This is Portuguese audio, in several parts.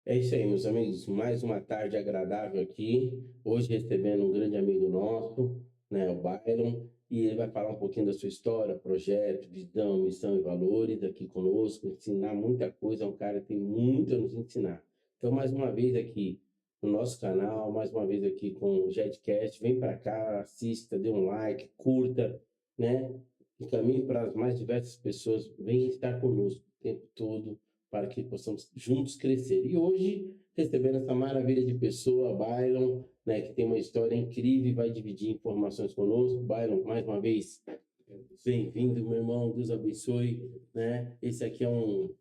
É isso aí, meus amigos. Mais uma tarde agradável aqui. Hoje recebendo um grande amigo nosso, né, o Byron, e ele vai falar um pouquinho da sua história, projeto, visão, missão e valores aqui conosco, ensinar muita coisa. É um cara que tem muito a nos ensinar. Então, mais uma vez aqui no nosso canal, mais uma vez aqui com o Jetcast. Vem para cá, assista, dê um like, curta, né? Encaminhe para as mais diversas pessoas. Vem estar conosco o tempo todo para que possamos juntos crescer. E hoje, recebendo essa maravilha de pessoa, Byron, né, que tem uma história incrível e vai dividir informações conosco. Byron, mais uma vez, bem-vindo, meu irmão, Deus abençoe, né? Esse aqui é um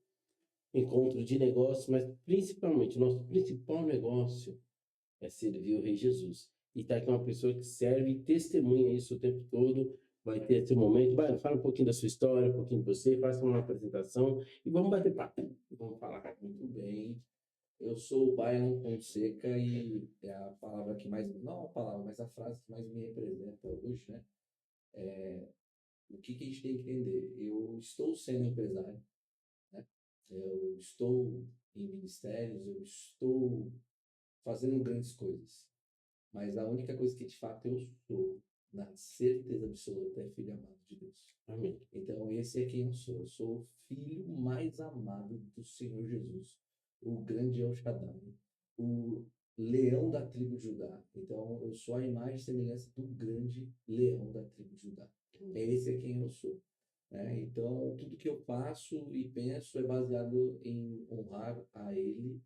encontro de negócios, mas principalmente, o nosso principal negócio é servir o Rei Jesus. E está aqui uma pessoa que serve e testemunha isso o tempo todo. Vai ter esse momento. Vai, fala um pouquinho da sua história, um pouquinho de você, faça uma apresentação e vamos bater papo. Vamos falar. Muito bem. Eu sou o Byron Fonseca e é a palavra que mais, não a palavra, mas a frase que mais me representa hoje, né? O que a gente tem que entender? Eu estou sendo empresário, né? Eu estou em ministérios, eu estou fazendo grandes coisas, mas a única coisa que de fato eu sou, na certeza absoluta, é filho amado de Deus. Amém. Então, esse é quem eu sou. Eu sou o filho mais amado do Senhor Jesus, o grande El Shaddai, o leão da tribo de Judá. Então, eu sou a imagem e semelhança do grande leão da tribo de Judá. Esse é quem eu sou. Né? Então, tudo que eu faço e penso é baseado em honrar a Ele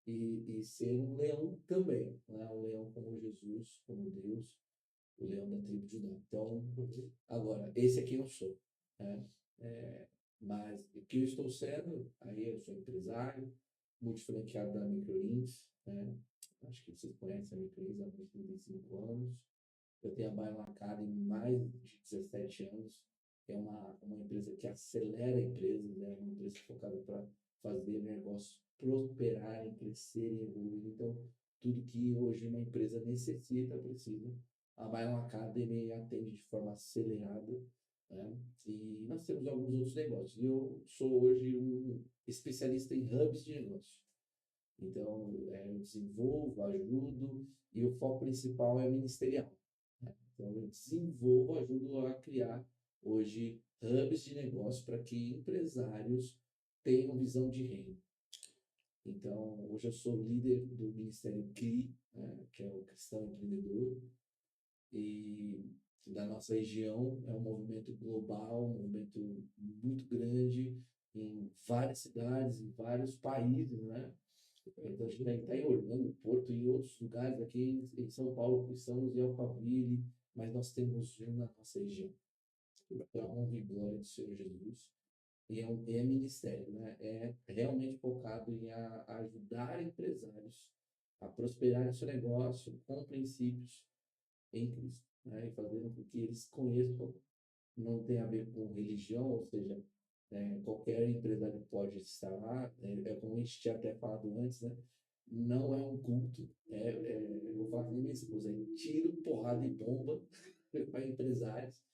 e ser um leão também. Né? Um leão como Jesus, como Deus, o leão da tribo de Judá. Então, agora, esse é quem eu sou. Né? É, mas o que eu estou sendo, aí eu sou empresário, multifranqueado da Microlins, né? Acho que vocês conhecem a Microlins há uns 35 anos. Eu tenho a Bion Academy mais de 17 anos. É uma empresa que acelera empresas, é uma empresa focada para fazer negócios prosperarem, crescerem, evoluir. Então, tudo que hoje uma empresa necessita, precisa. A Bion Academy atende de forma acelerada, né? E nós temos alguns outros negócios. Eu sou hoje um especialista em hubs de negócio. Então, eu desenvolvo, ajudo, e o foco principal é ministerial. Né? Então, eu desenvolvo, ajudo a criar hoje hubs de negócio para que empresários tenham visão de reino. Então, hoje eu sou líder do Ministério CRI, né, que é o Cristão Empreendedor, e da nossa região é um movimento global, um movimento muito grande em várias cidades, em vários países, né? Então, a gente está em Orlando, Porto e outros lugares aqui em São Paulo, estamos em Alphaville, mas nós temos um na nossa região. Para a honra e glória do Senhor Jesus. E é ministério, né? É realmente focado em ajudar empresários a prosperar no seu negócio com princípios em Cristo, né? E fazendo com que eles conheçam, não tem a ver com religião, ou seja, qualquer empresário pode estar lá, é como a gente tinha até falado antes, né? Não é um culto, eu vou falar com minha esposa, é tiro, porrada e bomba para empresários.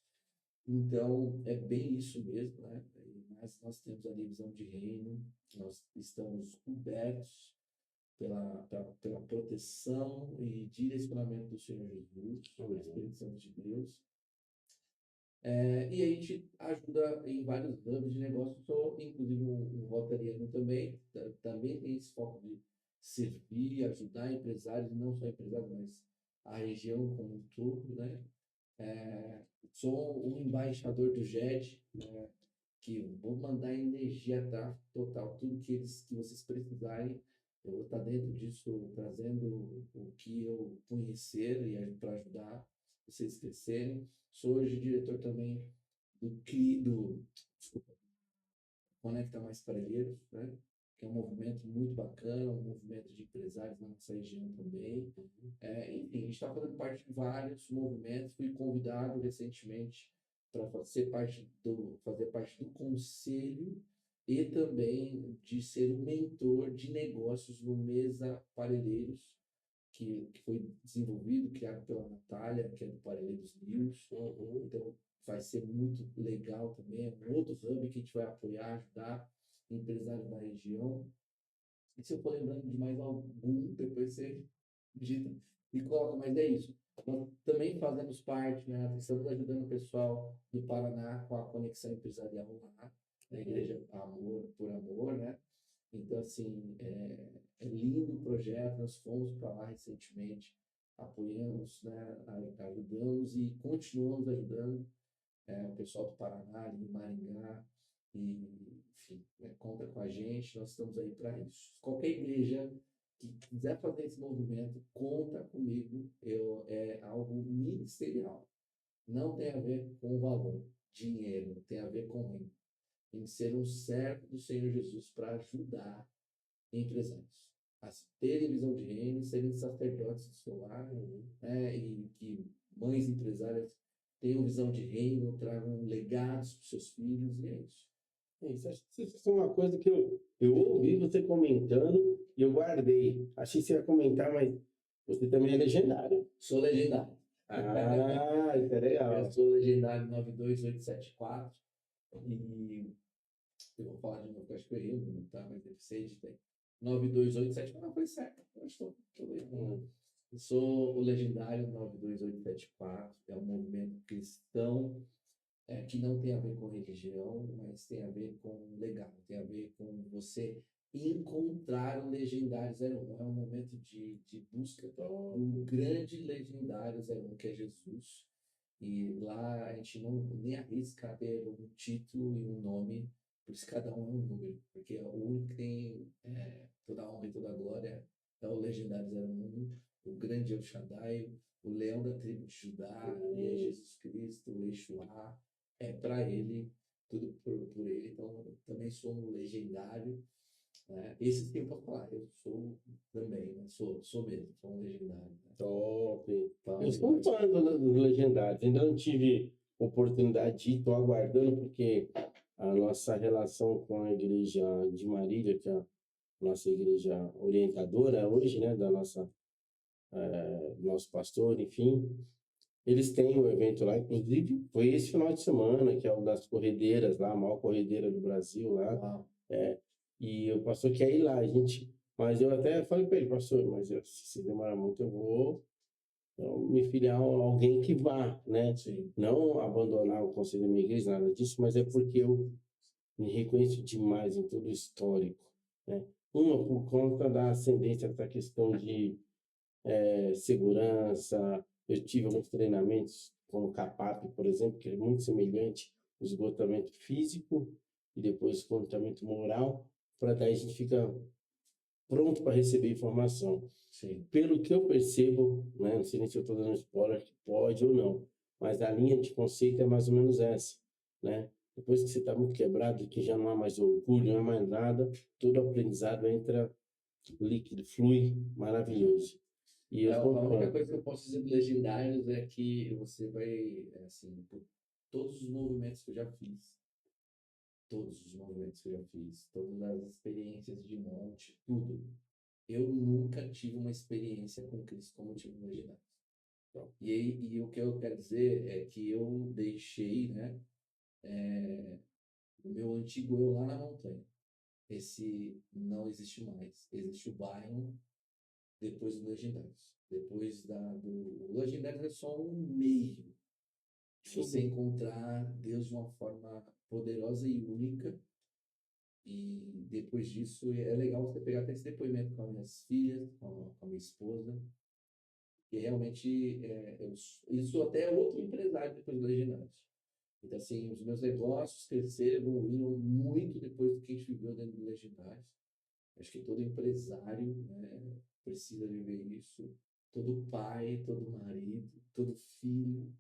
Então, é bem isso mesmo, né? Mas nós temos a visão de reino, nós estamos cobertos pela proteção e direcionamento do Senhor Jesus, do Espírito Santo de Deus. E a gente ajuda em vários ramos de negócio. Sou, inclusive, um rotariano também. Também tem esse foco de servir, ajudar empresários, não só empresários, mas a região como um todo, né? Sou um embaixador do JET, né? Que vou mandar energia, tráfego total, tudo que vocês precisarem. Eu vou estar dentro disso, trazendo o que eu conhecer e para ajudar vocês crescerem. Sou hoje diretor também desculpa, Conecta Mais Parelheiros, né? Que é um movimento muito bacana, um movimento de empresários na nossa região também. Enfim, a gente está fazendo parte de vários movimentos. Fui convidado recentemente para fazer parte do conselho e também de ser o mentor de negócios no Mesa Parelheiros, que foi desenvolvido, criado pela Natália, que é do Parelheiros News. Então, vai ser muito legal também. É um outro hub que a gente vai apoiar, ajudar empresários da região. E se eu for lembrando de mais algum, depois você digita e coloca, mas é isso. Nós também fazemos parte, né? Estamos ajudando o pessoal do Paraná com a conexão empresarial lá, da Igreja Amor por Amor, né? Então, assim, é lindo o projeto. Nós fomos para lá recentemente, apoiamos, né? Ajudamos e continuamos ajudando o pessoal do Paraná, ali em Maringá, e, enfim, conta com a gente, nós estamos aí para isso. Qualquer igreja que quiser fazer esse movimento, conta comigo, é algo ministerial. Não tem a ver com valor, dinheiro, tem a ver com reino. Tem que ser um servo do Senhor Jesus para ajudar empresários a terem visão de reino, serem sacerdotes do seu lar, né, e que mães empresárias tenham visão de reino, tragam legados para os seus filhos, e é isso. É isso. Acho que isso é uma coisa que eu ouvi você comentando e eu guardei. Achei que você ia comentar, mas você também é legendário. Sou legendário. Ah, isso é Eu legal. sou legendário 92874 e eu vou falar de novo, que eu acho que eu errei o número, tá? Mas deve ser de 92874. Não, foi certo. Eu estou bem. Eu sou o legendário 92874, é um movimento cristão que não tem a ver com religião, mas tem a ver com legado, tem a ver com você encontrar o legendário 01. É um momento de busca do grande legendário 01, que é Jesus. E lá a gente não nem arrisca ter um título e um nome, por isso cada um é um número, porque o único que tem toda a honra e toda a glória é o legendário 01, o grande El Shaddai, o leão da tribo de Judá, e é Jesus Cristo, o Yeshua, é para ele, tudo por ele. Então, eu também sou um legendário, né? Esse sim eu posso falar, eu sou também, né? Sou mesmo, sou um legendário, né? Top. Eu Então, sou um fã dos Legendários. Ainda não tive oportunidade de ir, estou aguardando, porque a nossa relação com a igreja de Marília, que é a nossa igreja orientadora hoje, né, da nossa, nosso pastor, enfim, eles têm um evento lá, inclusive foi esse final de semana, que é o das corredeiras lá, a maior corredeira do Brasil lá. uau, E o pastor quer ir lá, a gente. Mas eu até falei para ele, pastor, mas se demorar muito, eu vou me filiar a alguém que vá, né? sim, Não abandonar o conselho da minha igreja, nada disso, mas é porque eu me reconheço demais em todo o histórico, né? Uma, por conta da ascendência da questão de segurança. Eu tive alguns treinamentos, como CAPAP, por exemplo, que é muito semelhante, o esgotamento físico e depois esgotamento moral, para daí a gente fica pronto para receber informação. sim. Pelo que eu percebo, né, não sei nem se eu estou dando spoiler, que pode ou não, mas a linha de conceito é mais ou menos essa, né? Depois que você está muito quebrado, que já não há mais orgulho, não há mais nada, todo aprendizado entra líquido, flui, maravilhoso. E eu A única concordo. coisa que eu posso dizer de legendários é que você vai, assim, por todos os movimentos que eu já fiz, todos os movimentos que eu já fiz, todas as experiências de monte, tudo. Eu nunca tive uma experiência com Cristo como eu tive no Legendários. Então, e o que eu quero dizer é que eu deixei, né, o meu antigo eu lá na montanha. Esse não existe mais. Existe o Byron depois do Legendários. Depois do Legendários é só um meio de você Sim. encontrar Deus de uma forma poderosa e única. E depois disso é legal você pegar até esse depoimento com as minhas filhas, com a minha esposa, que realmente isso até é outro empresário depois do Legendários. Então, assim, os meus negócios cresceram, evoluíram muito depois do que a gente viveu dentro do Legendários. Acho que todo empresário, né, precisa viver isso. Todo pai, todo marido, todo filho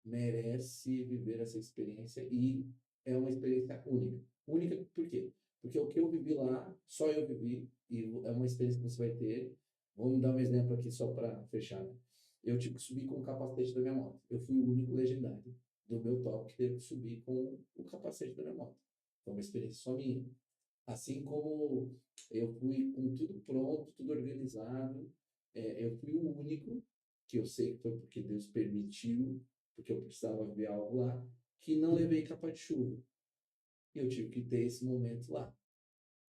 merece viver essa experiência e é uma experiência única. Única por quê? Porque o que eu vivi lá, só eu vivi e é uma experiência que você vai ter. Vamos dar um exemplo aqui só para fechar, né? Eu tive que subir com o capacete da minha moto. Eu fui o único legendário do meu top que teve que subir com o capacete da minha moto. Foi uma experiência só minha. Assim como eu fui com tudo pronto, tudo organizado, eu fui o único, que eu sei que foi porque Deus permitiu, porque eu precisava ver algo lá, que não levei capa de chuva. E eu tive que ter esse momento lá.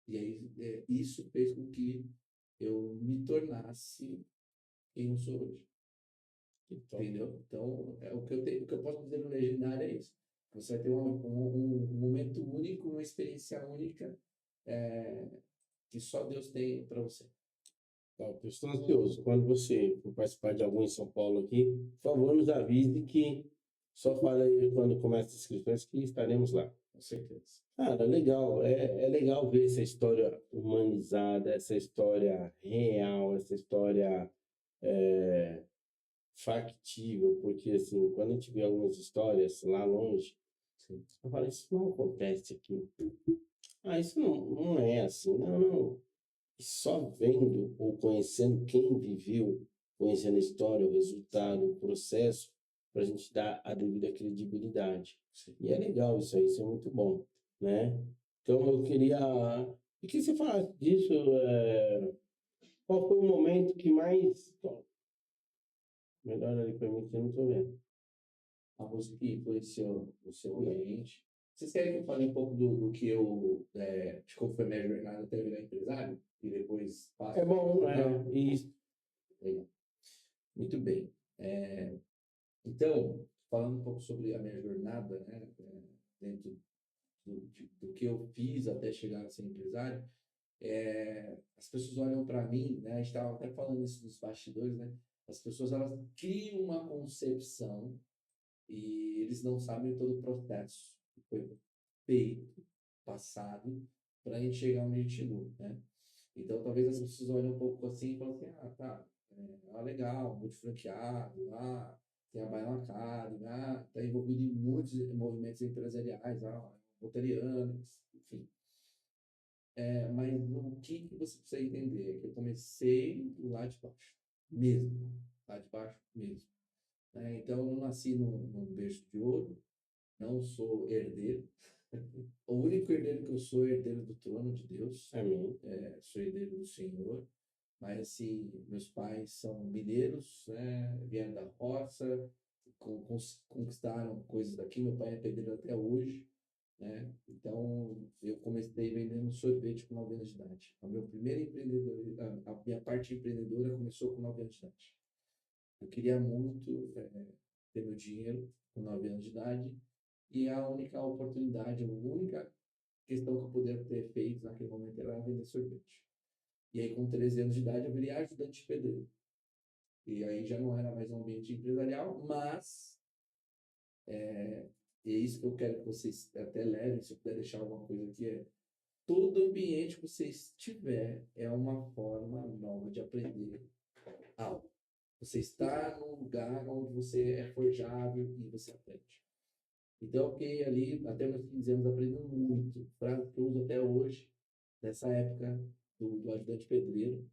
E aí, isso fez com que eu me tornasse quem eu sou hoje. Que top. Entendeu? Então, o que eu posso dizer no Legendário é isso. Você vai ter um momento único, uma experiência única, é, que só Deus tem para você. Top. Eu estou ansioso. Quando você for participar de algum em São Paulo aqui, por favor, nos avise que só fala aí quando começa as inscrições que estaremos lá. Com certeza. Cara, legal. É legal ver essa história humanizada, essa história real, essa história é, factível, porque assim, quando a gente vê algumas histórias lá longe, Sim. eu falo, isso não acontece aqui. Ah, isso não é assim. Não, não. E só vendo ou conhecendo quem viveu, conhecendo a história, o resultado, o processo, para a gente dar a devida credibilidade. Sim. E é legal isso aí, isso é muito bom, né? Então eu queria. E que você falasse disso, qual foi o momento que mais. Melhor ali para mim que eu não estou vendo. A música que influenciou o seu ambiente. Vocês querem que eu fale um pouco do que eu, de como foi minha jornada até virar empresário? E depois passo É bom, para isso. legal. Muito bem. Então, falando um pouco sobre a minha jornada, né, dentro do que eu fiz até chegar a ser empresário, as pessoas olham para mim, né, a gente estava até falando isso nos bastidores, né, as pessoas elas criam uma concepção e eles não sabem todo o processo que foi feito, passado, para a gente chegar onde a gente chegou, né? Então, talvez as pessoas olhem um pouco assim e falem assim, ah, tá, legal, multifranqueado, tem a Baila Academy, tá envolvido em muitos movimentos empresariais, rotarianos, enfim. Mas o que você precisa entender é que eu comecei lá de baixo, mesmo, lá de baixo mesmo. Né? Então, eu não nasci num berço de ouro, não sou herdeiro. O único herdeiro que eu sou é herdeiro do trono de Deus, Amém. sou herdeiro do Senhor. Mas, assim, meus pais são mineiros, né? Vieram da roça, conquistaram coisas daqui. Meu pai é pedreiro até hoje, né? Então, eu comecei vendendo sorvete com 9 anos de idade. O meu primeiro empreendedor, a minha parte empreendedora começou com 9 anos de idade. Eu queria muito ter meu dinheiro com 9 anos de idade e a única oportunidade, a única questão que eu poderia ter feito naquele momento era vender sorvete. E aí, com 13 anos de idade, eu virei ajudante de pedreiro. E aí já não era mais um ambiente empresarial, mas é isso que eu quero que vocês até levem, se eu puder deixar alguma coisa aqui, todo ambiente que você estiver é uma forma nova de aprender algo. Você está num lugar onde você é forjável e você aprende. Então, eu fiquei ali até meus 15 anos aprendendo muito, frase que eu uso até hoje, nessa época do ajudante pedreiro.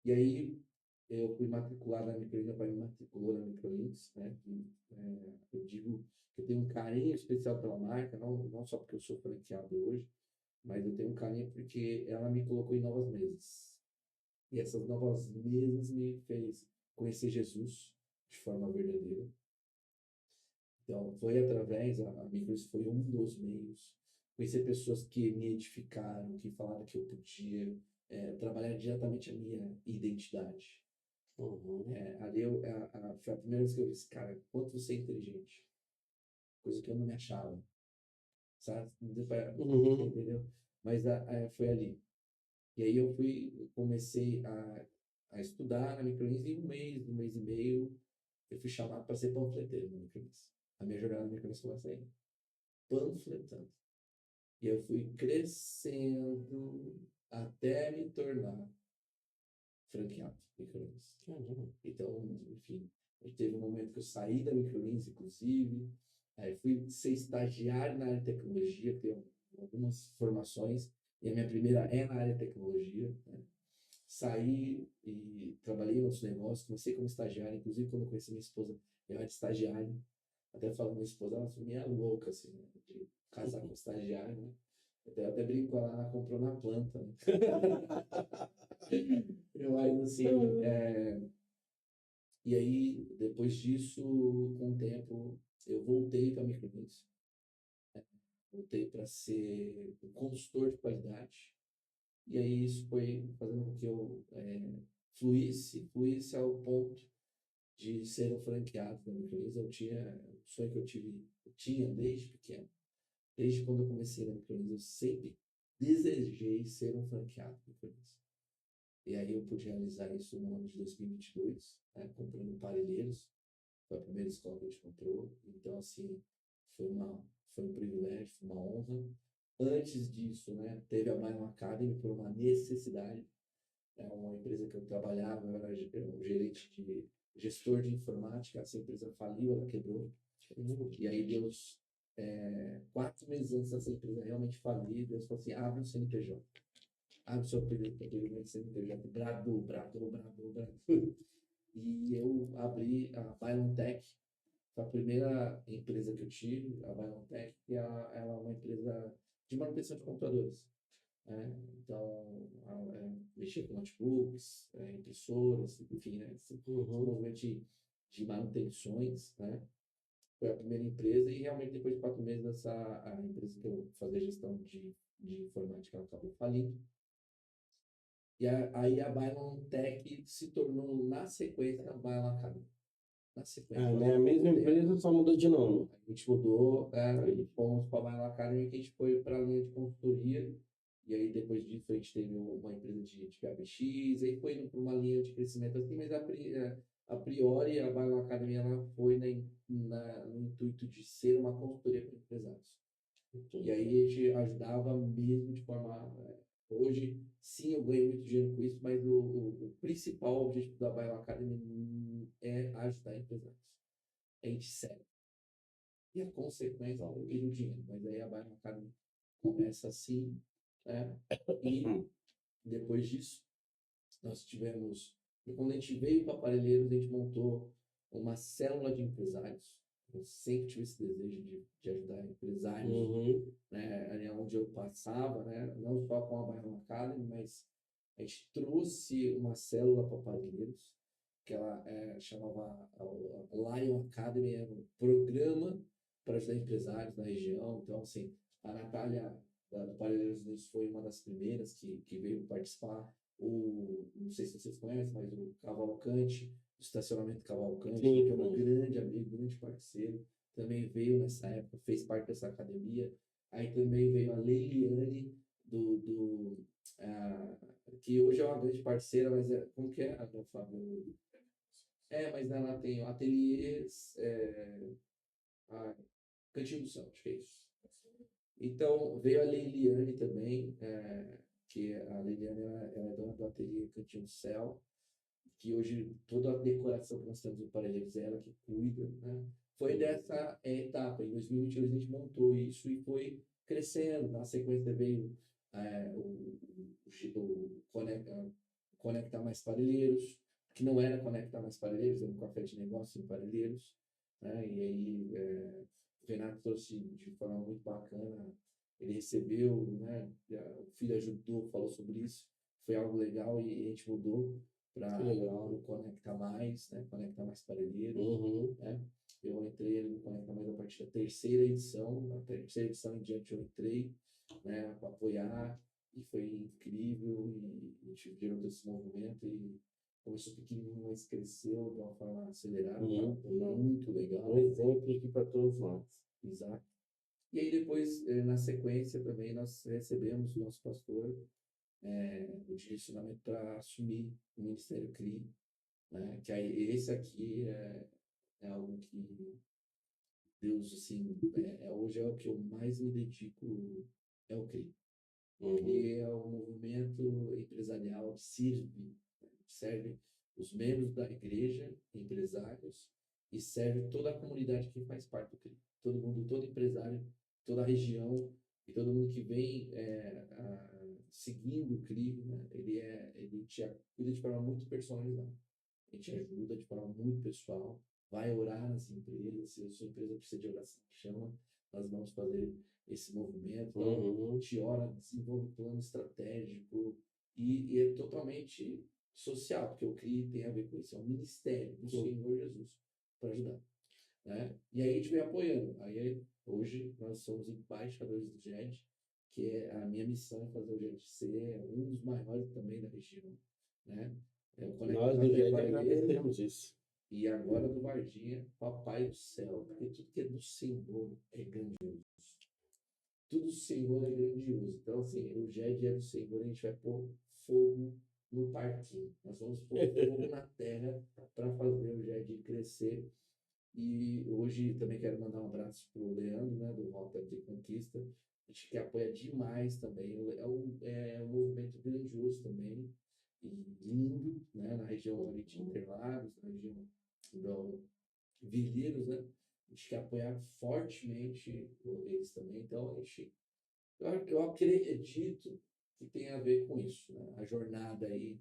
E aí, eu fui matricular na Microins, meu pai me matriculou na Microins, né? Eu digo que eu tenho um carinho especial pela marca, não só porque eu sou franqueado hoje, mas eu tenho um carinho porque ela me colocou em novas mesas. E essas novas mesas me fez conhecer Jesus de forma verdadeira. Então, foi através, a Microins foi um dos meios. Conhecer pessoas que me edificaram, que falaram que eu podia trabalhar diretamente a minha identidade. Uhum. Ali foi a primeira vez que eu disse, cara, quanto você é inteligente. Coisa que eu não me achava. Sabe? Não deu pra- Uhum. Entendeu? Mas foi ali. E aí comecei a estudar na Microins e um mês e meio, eu fui chamado para ser panfleteiro na Microins. A minha jornada na Microins começa aí. Panfletando. E eu fui crescendo até me tornar franqueado Microins. Caramba. Então, enfim, teve um momento que eu saí da Microlins, inclusive, aí fui ser estagiário na área de tecnologia, tenho algumas formações, e a minha primeira é na área de tecnologia, né? Saí e trabalhei em outros negócios, comecei como estagiário, inclusive quando eu conheci minha esposa, eu era estagiário, até falando minha esposa, ela foi meio louca, assim, né? De casar com estagiário, né? Eu até brinco, ela comprou na planta, né? Mas, assim, e aí, depois disso, com o tempo, eu voltei para a Microinsys, voltei para ser um consultor de qualidade, E aí isso foi fazendo com que eu fluísse ao ponto de ser um franqueado da Micronesia. Eu tinha um sonho que eu tinha desde pequeno. Desde quando eu comecei na Micronesia, eu sempre desejei ser um franqueado da Micronesia. E aí eu pude realizar isso no ano de 2022, né, comprando Parelheiros. Foi a primeira escola que a gente comprou. Então, assim, foi um privilégio, foi uma honra. Antes disso, né, teve a Bion Academy por uma necessidade. É uma empresa que eu trabalhava, eu era um gerente de gestor de informática. Essa empresa faliu, ela quebrou. E aí Deus, 4 meses antes dessa empresa realmente falir, Deus falou assim, abre o CNPJ. Abre o seu período de CNPJ. Bradou, bradou, bradou, bradou. E eu abri a BioNTech. Foi a primeira empresa que eu tive, a BioNTech, que ela é uma empresa de manutenção de computadores. Né? Então, mexer com notebooks, impressoras, enfim, né? Esse movimento de manutenções, né? Foi a primeira empresa e realmente depois de 4 meses a empresa que eu fazia gestão de informática ela acabou falindo. E aí a Bylon Tech se tornou, na sequência, a Bylon Academy. Na sequência. É a mesma empresa, só mudou de nome. A gente mudou e fomos para a Bylon Academy, que a gente foi para a linha de consultoria. E aí, depois disso, a gente teve uma empresa de PABX, aí foi indo para uma linha de crescimento assim, mas a priori a Bylon Academy ela foi no intuito de ser uma consultoria para empresários. E aí a gente ajudava mesmo de forma. Hoje, sim, eu ganho muito dinheiro com isso, mas o principal objetivo da Bylon Academy é ajudar empresários. A gente serve. E a consequência é o dinheiro. Mas aí a Bylon Academy começa assim, né? E depois disso, nós tivemos. E quando a gente veio para Parelheiros, a gente montou uma célula de empresários. Eu sempre tive esse desejo de ajudar empresários, né, onde eu passava, né, não só com a Bylon Academy, mas a gente trouxe uma célula para Parelheiros, que ela chamava a Lion Academy, era um programa para ajudar empresários na região. Então, assim, a Natália do Parelheiros News foi uma das primeiras que veio participar. Não sei se vocês conhecem, mas o Cavalcante, o estacionamento Cavalcante, Sim, que é um grande amigo, grande parceiro, também veio nessa época, fez parte dessa academia. Aí também veio a Leiliane, que hoje é uma grande parceira, mas como que é, meu Fábio? Mas ela tem ateliês, Cantinho do Céu, acho que é isso. Então, veio a Leiliane também, que a Leiliane ela é dona do ateliê Cantinho do Céu, que hoje toda a decoração que nós temos no Parelheiros é ela que cuida, né? Foi dessa etapa, em 2022 a gente montou isso e foi crescendo. Na sequência veio o Conectar Mais Parelheiros, que não era Conectar Mais Parelheiros, era um café de negócio em Parelheiros, né? E aí o Renato trouxe de forma muito bacana, ele recebeu, né? O filho ajudou, falou sobre isso, foi algo legal e a gente mudou para Conectar Mais, né? Conectar Mais Parelheiros, né? Eu entrei no Conecta Mais a partir da terceira edição, em diante eu entrei, né, para apoiar, e foi incrível, e a gente gerou todo esse movimento, e começou pequenininho, mas cresceu de uma forma acelerada, muito legal. Um exemplo aqui para todos nós. Exato. E aí depois, na sequência também, nós recebemos o nosso pastor, o direcionamento para assumir o Ministério CRI, né? Que aí, esse aqui é algo que Deus, assim, hoje é o que eu mais me dedico, é o CRI. O CRI é um movimento empresarial que serve os membros da igreja, empresários, e serve toda a comunidade que faz parte do CRI. Todo mundo, todo empresário, toda a região e todo mundo que vem seguindo o CRI, né? Ele te cuida de forma muito personalizada. A gente ajuda de forma muito pessoal, vai orar nas empresas, se a sua empresa precisa de oração, chama, nós vamos fazer esse movimento. Então, a gente ora, desenvolve plano estratégico e é totalmente social, porque o CRI tem a ver com isso, é um ministério do Senhor Jesus para ajudar. Né? E aí a gente vem apoiando. Hoje nós somos embaixadores do GED, que é a minha missão é fazer o GED ser um dos maiores também da região, né? Eu conecto Nós do até GED com a igreja. agradecemos isso. E agora do Varginha, Papai do Céu, porque tudo que é do Senhor é grandioso. Tudo do Senhor é grandioso. Então, assim, o GED é do Senhor, a gente vai pôr fogo no parquinho. Nós vamos pôr fogo na terra para fazer o GED crescer. E hoje também quero mandar um abraço para o Leandro, né, do Rota de Conquista, a gente que apoia demais também. É um movimento grandioso também e lindo, né, na região ali de Interlagos, na região do Vilheiros, né? A gente quer apoiar fortemente eles também. Então, eu acredito que tem a ver com isso, né? A jornada aí,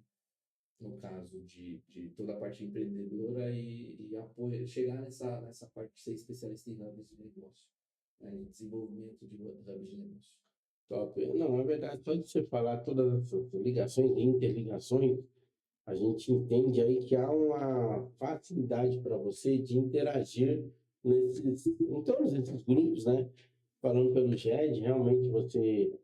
no caso de toda a parte empreendedora e apoio, chegar nessa parte de ser especialista em hubs de negócio, né? Em desenvolvimento de hubs de negócio. Top. Não, na verdade, só de você falar todas essas ligações e interligações, a gente entende aí que há uma facilidade para você de interagir em todos esses grupos, né? Falando pelo GED, realmente você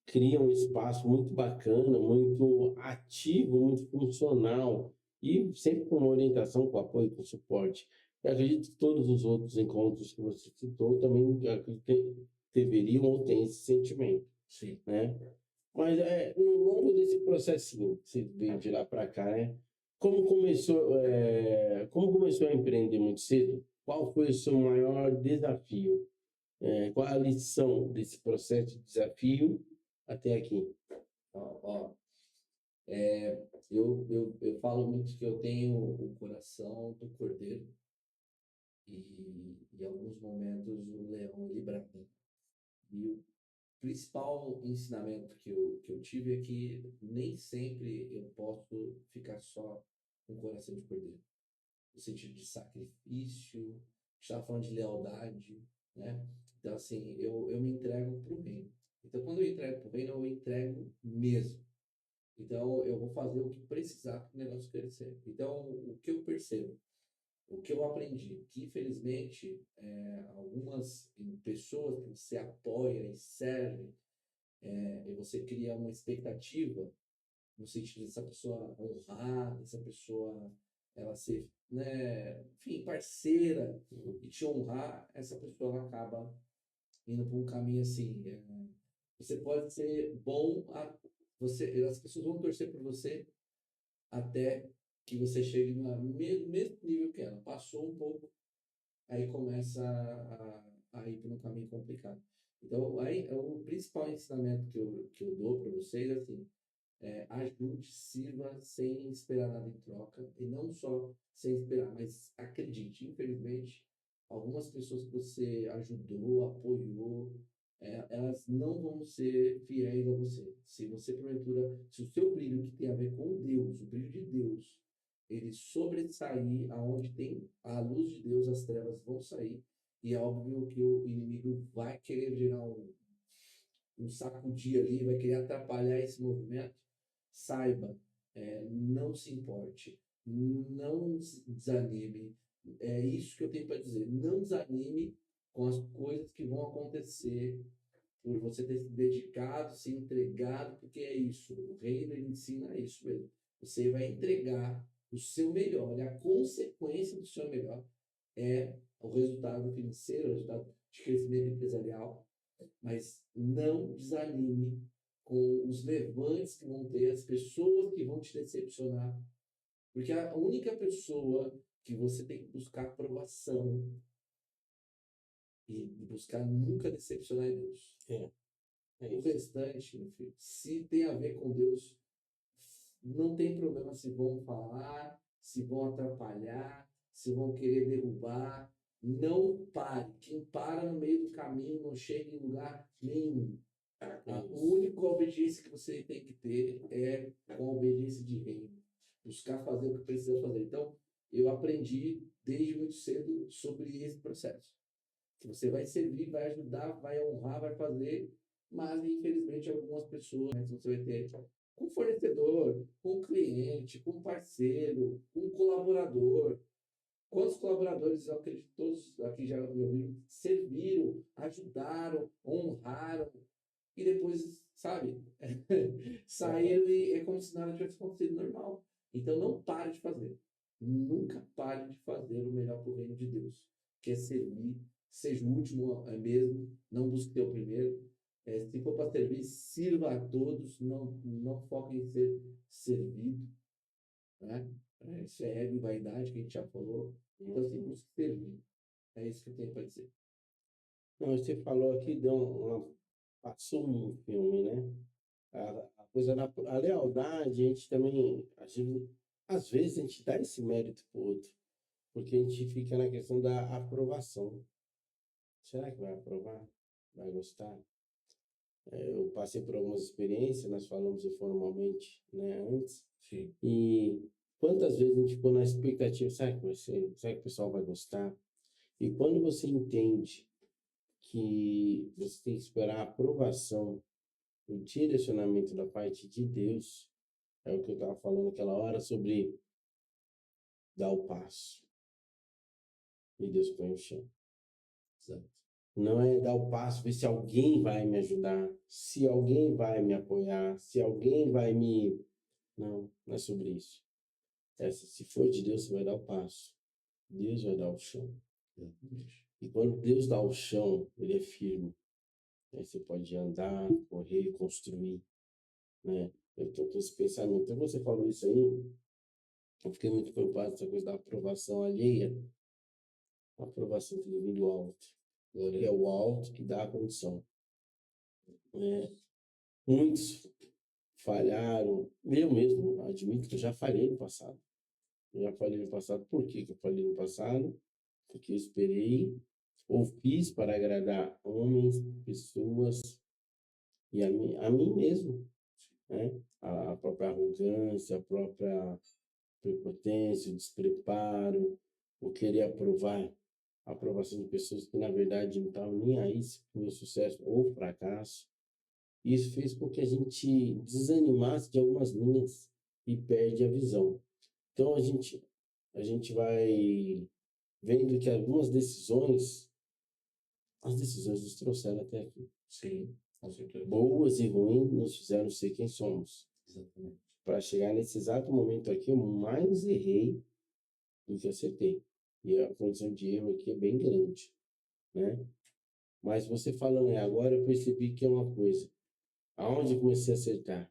cria um espaço muito bacana, muito ativo, muito funcional e sempre com uma orientação, com apoio, com suporte. Eu acredito que todos os outros encontros que você citou também acredito que deveriam ou têm esse sentimento, Sim. né? Mas no longo desse processinho que você veio de lá para cá, né? Como começou a empreender muito cedo? Qual foi o seu maior desafio? Qual a lição desse processo de desafio até aqui? Ó, eu falo muito que eu tenho o coração do cordeiro e em alguns momentos o leão ele brada. E o principal ensinamento que eu tive é que nem sempre eu posso ficar só com o coração de cordeiro. No sentido de sacrifício, a gente estava falando de lealdade, né? Então, assim, eu me entrego para o reino. Então, quando eu entrego para o reino, eu entrego mesmo. Então, eu vou fazer o que precisar para o negócio crescer. Então, o que eu percebo, o que eu aprendi, que infelizmente algumas pessoas que você apoia e serve, e você cria uma expectativa no sentido dessa pessoa honrar, dessa pessoa ela ser, né, enfim, parceira e te honrar, essa pessoa ela acaba indo por um caminho assim. Você pode ser bom, as pessoas vão torcer por você até que você chegue no mesmo nível que ela. Passou um pouco, aí começa a ir por um caminho complicado. Então, aí, o principal ensinamento que eu dou para vocês é assim, ajude, sirva sem esperar nada em troca. E não só sem esperar, mas acredite. Infelizmente, algumas pessoas que você ajudou, apoiou, elas não vão ser fiéis a você. Se você, porventura, se o seu brilho que tem a ver com Deus, o brilho de Deus, ele sobressair aonde tem a luz de Deus, as trevas vão sair. E é óbvio que o inimigo vai querer gerar um sacudir ali, vai querer atrapalhar esse movimento. Saiba, não se importe, não se desanime. É isso que eu tenho para dizer. Não desanime com as coisas que vão acontecer por você ter se dedicado, se entregado, porque é isso. O reino ele ensina isso mesmo. Você vai entregar o seu melhor, e a consequência do seu melhor é o resultado financeiro, o resultado de crescimento empresarial, mas não desanime com os levantes que vão ter, as pessoas que vão te decepcionar, porque a única pessoa que você tem que buscar aprovação e buscar nunca decepcionar é Deus. O Isso. restante, meu filho, se tem a ver com Deus, não tem problema se vão falar, se vão atrapalhar, se vão querer derrubar. Não pare. Quem para no meio do caminho não chega em lugar nenhum. A única obediência que você tem que ter é com a obediência de reino. Buscar fazer o que precisa fazer. Então, eu aprendi desde muito cedo sobre esse processo. Que você vai servir, vai ajudar, vai honrar, vai fazer, mas infelizmente algumas pessoas, né, você vai ter com fornecedor, com cliente, com parceiro, com colaborador. Quantos colaboradores, eu acredito todos aqui já me ouviram, serviram, ajudaram, honraram, e depois, sabe, saíram e é como se nada tivesse acontecido normal. Então não pare de fazer. Nunca pare de fazer o melhor para o reino de Deus, que é servir, seja o último mesmo, não busque ter o primeiro. Se for para servir, sirva a todos, não foque em ser servido, né? Isso é ego e vaidade que a gente já falou. Então, assim, busque servir. É isso que eu tenho para dizer. Não, você falou aqui, passou um filme, né? A coisa a lealdade, a gente também, às vezes a gente dá esse mérito pro outro, porque a gente fica na questão da aprovação. Será que vai aprovar? Vai gostar? Eu passei por algumas experiências, nós falamos informalmente, né, antes, Sim. e quantas vezes a gente ficou na expectativa, será que vai ser? Será que o pessoal vai gostar? E quando você entende que você tem que esperar a aprovação, o direcionamento da parte de Deus, é o que eu estava falando naquela hora sobre dar o passo. E Deus põe o chão. Exato. Não é dar o passo, ver se alguém vai me ajudar, se alguém vai me apoiar, se alguém vai me. Não, não é sobre isso. Se for de Deus, você vai dar o passo. Deus vai dar o chão. Exatamente. E quando Deus dá o chão, ele é firme. Aí você pode andar, correr, construir, né? Eu estou com esse pensamento. Então, você falou isso aí, eu fiquei muito preocupado com essa coisa da aprovação alheia, a aprovação que vem do alto. E é o alto que dá a condição. Muitos falharam. Eu mesmo admito que eu já falhei no passado. Eu já falhei no passado. Por que eu falhei no passado? Porque eu esperei ou fiz para agradar homens, pessoas e a mim mesmo, né? A própria arrogância, a própria prepotência, o despreparo, o querer aprovar, a aprovação de pessoas que na verdade não estavam nem aí para o sucesso ou fracasso. Isso fez com que a gente desanimasse de algumas linhas e perde a visão. Então a gente vai vendo que algumas decisões, as decisões nos trouxeram até aqui. Sim, com certeza. Boas e ruins nos fizeram ser quem somos. Exatamente. Para chegar nesse exato momento aqui, eu mais errei do que acertei. E a condição de erro aqui é bem grande, né? Mas você falando agora, eu percebi que é uma coisa. Aonde eu comecei a acertar?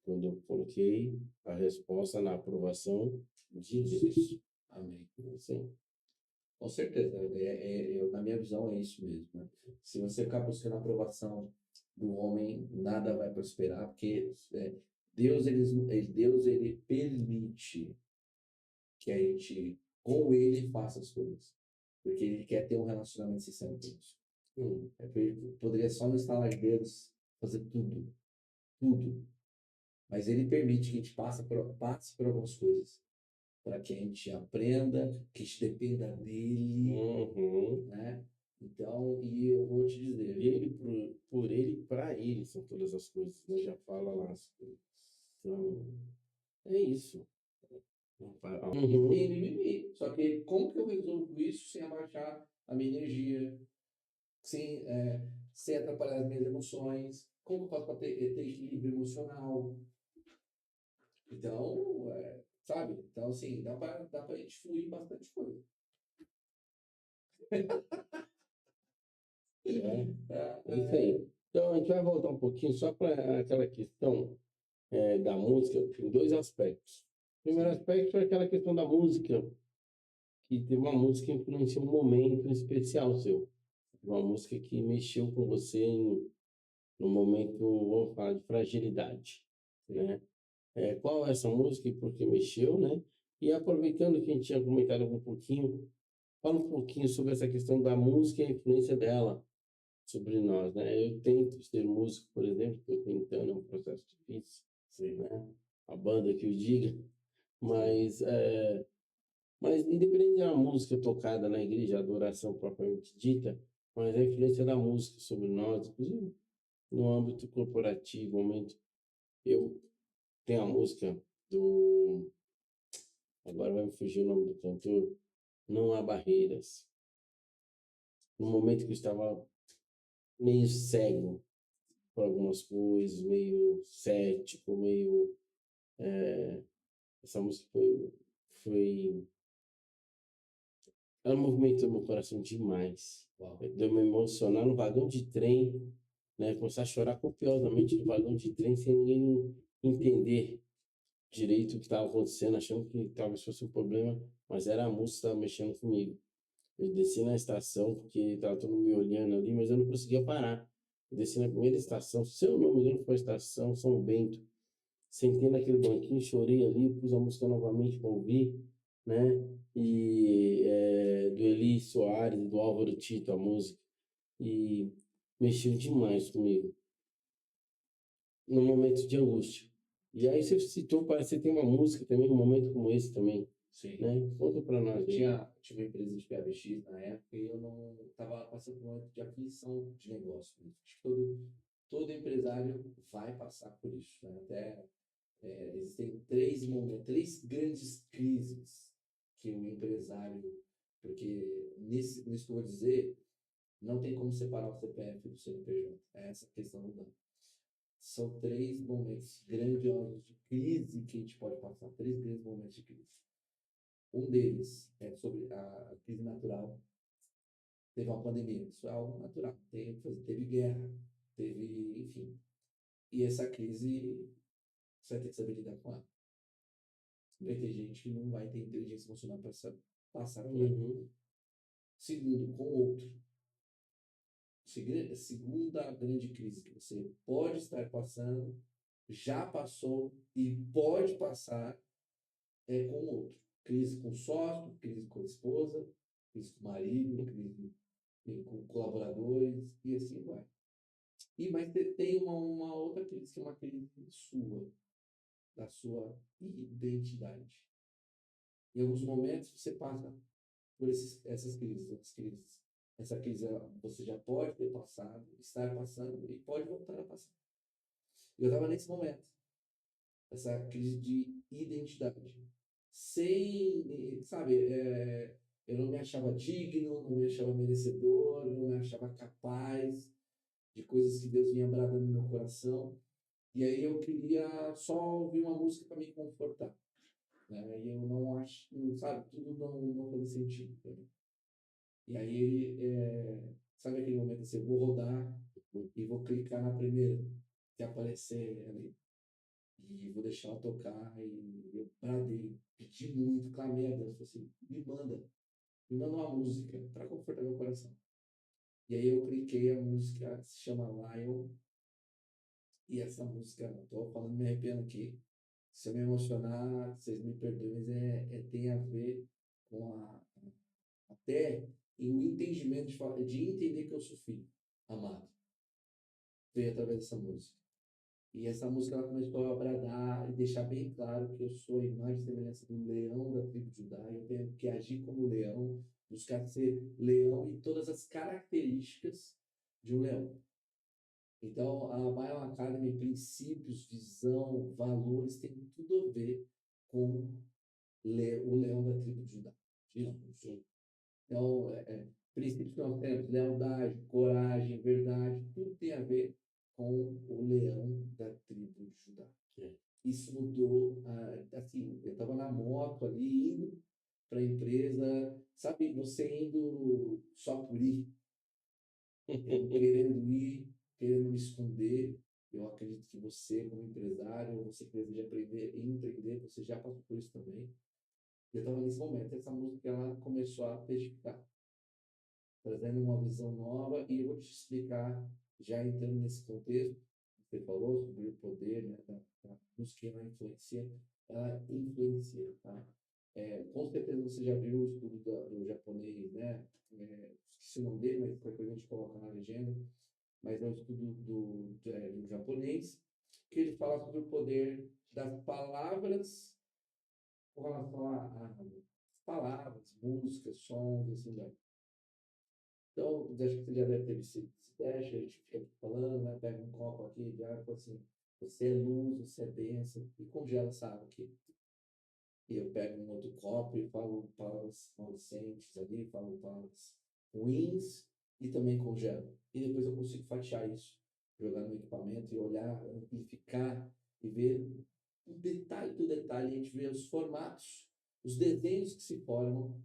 Quando eu coloquei a resposta na aprovação de Deus. Amém. Sim. Com certeza. Na minha visão, é isso mesmo, né? Se você ficar buscando a aprovação do homem, nada vai prosperar, porque Deus, ele permite que a gente, com ele, faça as coisas. Porque ele quer ter um relacionamento sincero com Deus. Ele poderia só no estalar de dedos fazer tudo. Tudo. Mas ele permite que a gente passe por algumas coisas. Para que a gente aprenda, que a gente dependa dele, né? Então, e eu vou te dizer, Por ele, para ele são todas as coisas, né? Já fala lá. Então, é isso. e tem mimimi. Só que como que eu resolvo isso sem abaixar a minha energia, sem, sem atrapalhar as minhas emoções? Como eu faço para ter equilíbrio emocional? Então, sabe? Então, assim, dá pra gente fluir bastante coisa. É isso aí. Então, a gente vai voltar um pouquinho só para aquela questão da música em dois aspectos. O primeiro aspecto é aquela questão da música, que teve uma música que influenciou um momento especial seu. Uma música que mexeu com você num momento, vamos falar, de fragilidade, né? Qual é essa música e por que mexeu, né? E aproveitando que a gente tinha comentado um pouquinho, fala um pouquinho sobre essa questão da música e a influência dela sobre nós, né? Eu tento ser músico, por exemplo, estou tentando, é um processo difícil, né? A banda que o diga, mas independente da música tocada na igreja, a adoração propriamente dita, mas a influência da música sobre nós, inclusive no âmbito corporativo, momento, eu tenho a música do, agora vai me fugir o nome do cantor, Não Há Barreiras. No momento que eu estava meio cego, por algumas coisas, meio cético, meio. Essa música foi. Ela movimentou meu coração demais. Uau. Deu me emocionar no vagão de trem, né? Começar a chorar copiosamente no vagão de trem sem ninguém entender direito o que estava acontecendo, achando que talvez fosse um problema, mas era a música que estava mexendo comigo. Eu desci na estação porque estava todo mundo me olhando ali, mas eu não conseguia parar. Eu desci na primeira estação, se eu não me engano, foi a estação São Bento. Sentei naquele banquinho, chorei ali, pus a música novamente para ouvir, né? E do Eli Soares, do Álvaro Tito, a música. E mexeu demais comigo, num momento de angústia. E aí você citou, parece que tem uma música também, um momento como esse também, Sim. né? Conta para nós. Tive uma empresa de PBX na época e eu não estava passando por um momento de aflição de negócio. Acho que todo empresário vai passar por isso, né? Até existem três momentos, três grandes crises que o empresário, porque nisso que eu vou dizer, não tem como separar o CPF do CNPJ. É essa questão do banco. São três momentos grandiosos de crise que a gente pode passar, três grandes momentos de crise. Um deles é sobre a crise natural. Teve uma pandemia, isso é algo natural. Teve guerra, enfim. E essa crise, você vai ter que saber lidar com ela. Vai ter gente que não vai ter inteligência emocional para passar por ela. Uhum. Segundo, com outro. Segunda grande crise que você pode estar passando, já passou e pode passar é com outro. Crise com o sócio, crise com a esposa, crise com o marido, crise com colaboradores e assim vai. Mas tem uma outra crise que é uma crise sua, da sua identidade. Em alguns momentos você passa por essas crises. Essa crise você já pode ter passado, estar passando e pode voltar a passar. Eu estava nesse momento, essa crise de identidade. Sem, sabe, eu não me achava digno, não me achava merecedor, não me achava capaz de coisas que Deus vinha bradando no meu coração. E aí eu queria só ouvir uma música para me confortar. Né? E eu não acho, sabe, tudo não fazia sentido para mim. E aí, sabe aquele momento assim, eu vou rodar e vou clicar na primeira que aparecer ali. E vou deixar ela tocar. E eu bradei, pedi muito, clamei a Deus, falei assim, me manda uma música para confortar meu coração. E aí eu cliquei a música que se chama Lion. E essa música, estou falando, me arrependo aqui. Se eu me emocionar, vocês me perdoem, mas tem a ver com até em o entendimento de entender que eu sou filho amado. Veio através dessa música. E essa música ela começou a bradar e deixar bem claro que eu sou a imagem e semelhança do leão da tribo de Judá. Eu tenho que agir como leão, buscar ser leão e todas as características de um leão. Então, a Bible Academy, princípios, visão, valores, tem tudo a ver com o leão da tribo de Judá. Jesus. Então, princípios que nós temos, lealdade, coragem, verdade, tudo tem a ver com o leão da tribo de Judá. Isso mudou, assim, eu estava na moto ali, indo para a empresa, sabe, você indo só por ir, querendo ir, querendo me esconder. Eu acredito que você, como empresário, você que deseja aprender e empreender, você já passou por isso também. Eu estava nesse momento, essa música ela começou a testificar, trazendo uma visão nova, e eu vou te explicar, já entrando nesse contexto, você falou sobre o poder, né, da música, ela influencia, tá? Com certeza você já viu o estudo do japonês, né? Esqueci o nome dele, mas depois a gente coloca na legenda, mas é um estudo do japonês, que ele fala sobre o poder das palavras com relação a palavras, músicas, sons, assim, vai. Então, acho que você já deve ter visto esse teste, a gente fica aqui falando, né? Pega um copo aqui de água, assim, você é luz, você é bênção, e congela essa água aqui. E eu pego um outro copo e falo palavras maldicentes ali, falo palavras ruins, e também congelo. E depois eu consigo fatiar isso jogar no equipamento e olhar, amplificar e ver o detalhe do detalhe. A gente vê os formatos, os desenhos que se formam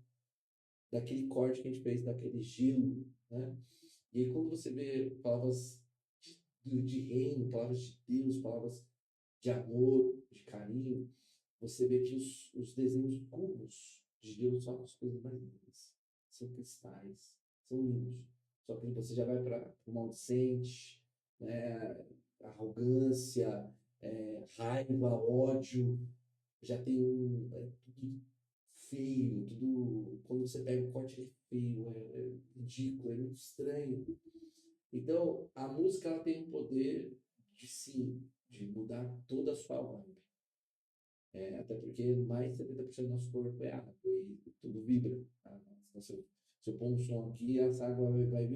daquele corte que a gente fez, daquele gelo, né? E aí quando você vê palavras de reino, palavras de Deus, palavras de amor, de carinho, você vê que os desenhos cubos de Deus são as coisas mais lindas. São cristais, são lindos. Só que você já vai para o maldicente, né? Arrogância, raiva, ódio, já tem tudo feio, tudo. Quando você pega o corte, ele é feio, é ridículo, é muito estranho. Então, a música ela tem um poder de sim, de mudar toda a sua vibe. Até porque mais de 70% do nosso corpo é água e tudo vibra. Tá? Então, se eu pôr um som aqui, essa água vai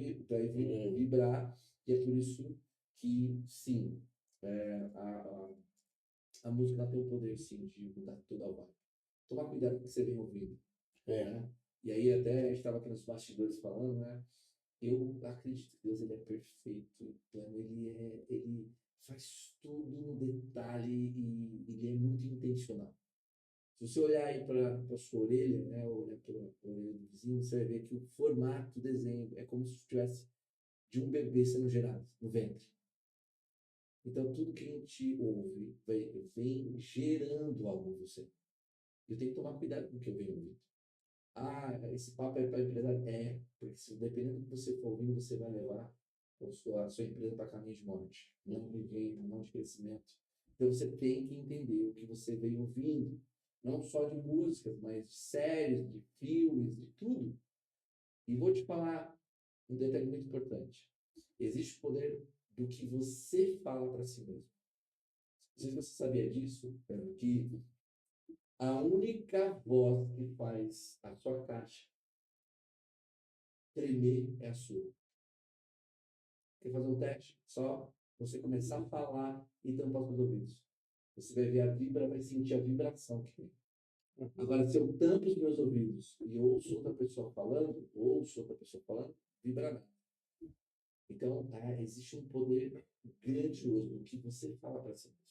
vibrar, e é por isso que, sim, a música ela tem o poder, sim, de mudar toda a vibe. Tomar cuidado com o que você vem ouvindo. Né? E aí, até a gente estava aqui nos bastidores falando, né? Eu acredito que Deus ele é perfeito, então ele faz tudo no detalhe e ele é muito intencional. Se você olhar aí para a sua orelha, né, ou olhar para a orelha do vizinho, você vai ver que o formato do desenho é como se estivesse de um bebê sendo gerado no ventre. Então, tudo que a gente ouve vem gerando algo em você. Eu tenho que tomar cuidado com o que eu venho ouvindo. Ah, esse papo é para empresário? Porque dependendo do que você for ouvindo, você vai levar a sua empresa para caminho de morte, não de venda, não de crescimento. Então você tem que entender o que você veio ouvindo, não só de músicas, mas de séries, de filmes, de tudo. E vou te falar um detalhe muito importante. Existe o poder do que você fala para si mesmo. Não sei se você sabia disso, que a única voz que faz a sua caixa tremer é a sua. Quer fazer um teste? Só você começar a falar e tampar os ouvidos. Você vai ver vai sentir a vibração que tem. Agora, se eu tampo os meus ouvidos e ouço outra pessoa falando, vibra nada. Então, existe um poder grandioso no que você fala para si mesmo.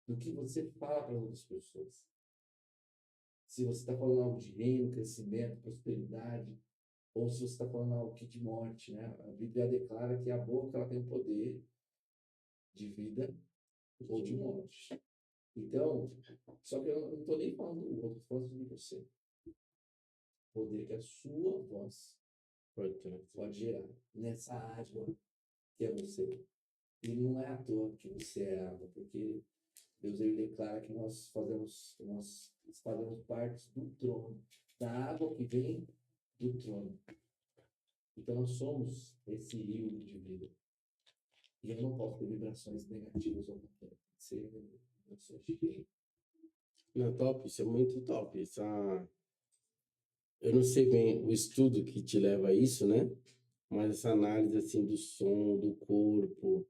No que você fala para outras pessoas. Se você está falando algo de reino, crescimento, prosperidade, ou se você está falando algo de morte, né? A Bíblia declara que a boca ela tem o poder de vida ou de morte. Então, só que eu não estou nem falando do outro, estou falando sobre você. O poder que a sua voz pode gerar nessa água que é você. E não é à toa que você é água, porque Deus ele declara que nós fazemos parte do trono, da água que vem do trono. Então nós somos esse rio de vida. E eu não posso ter vibrações negativas ou contrárias. Tem que ser vibrações de reino. Não, top, isso é muito top. Eu não sei bem o estudo que te leva a isso, né? Mas essa análise assim do som, do corpo,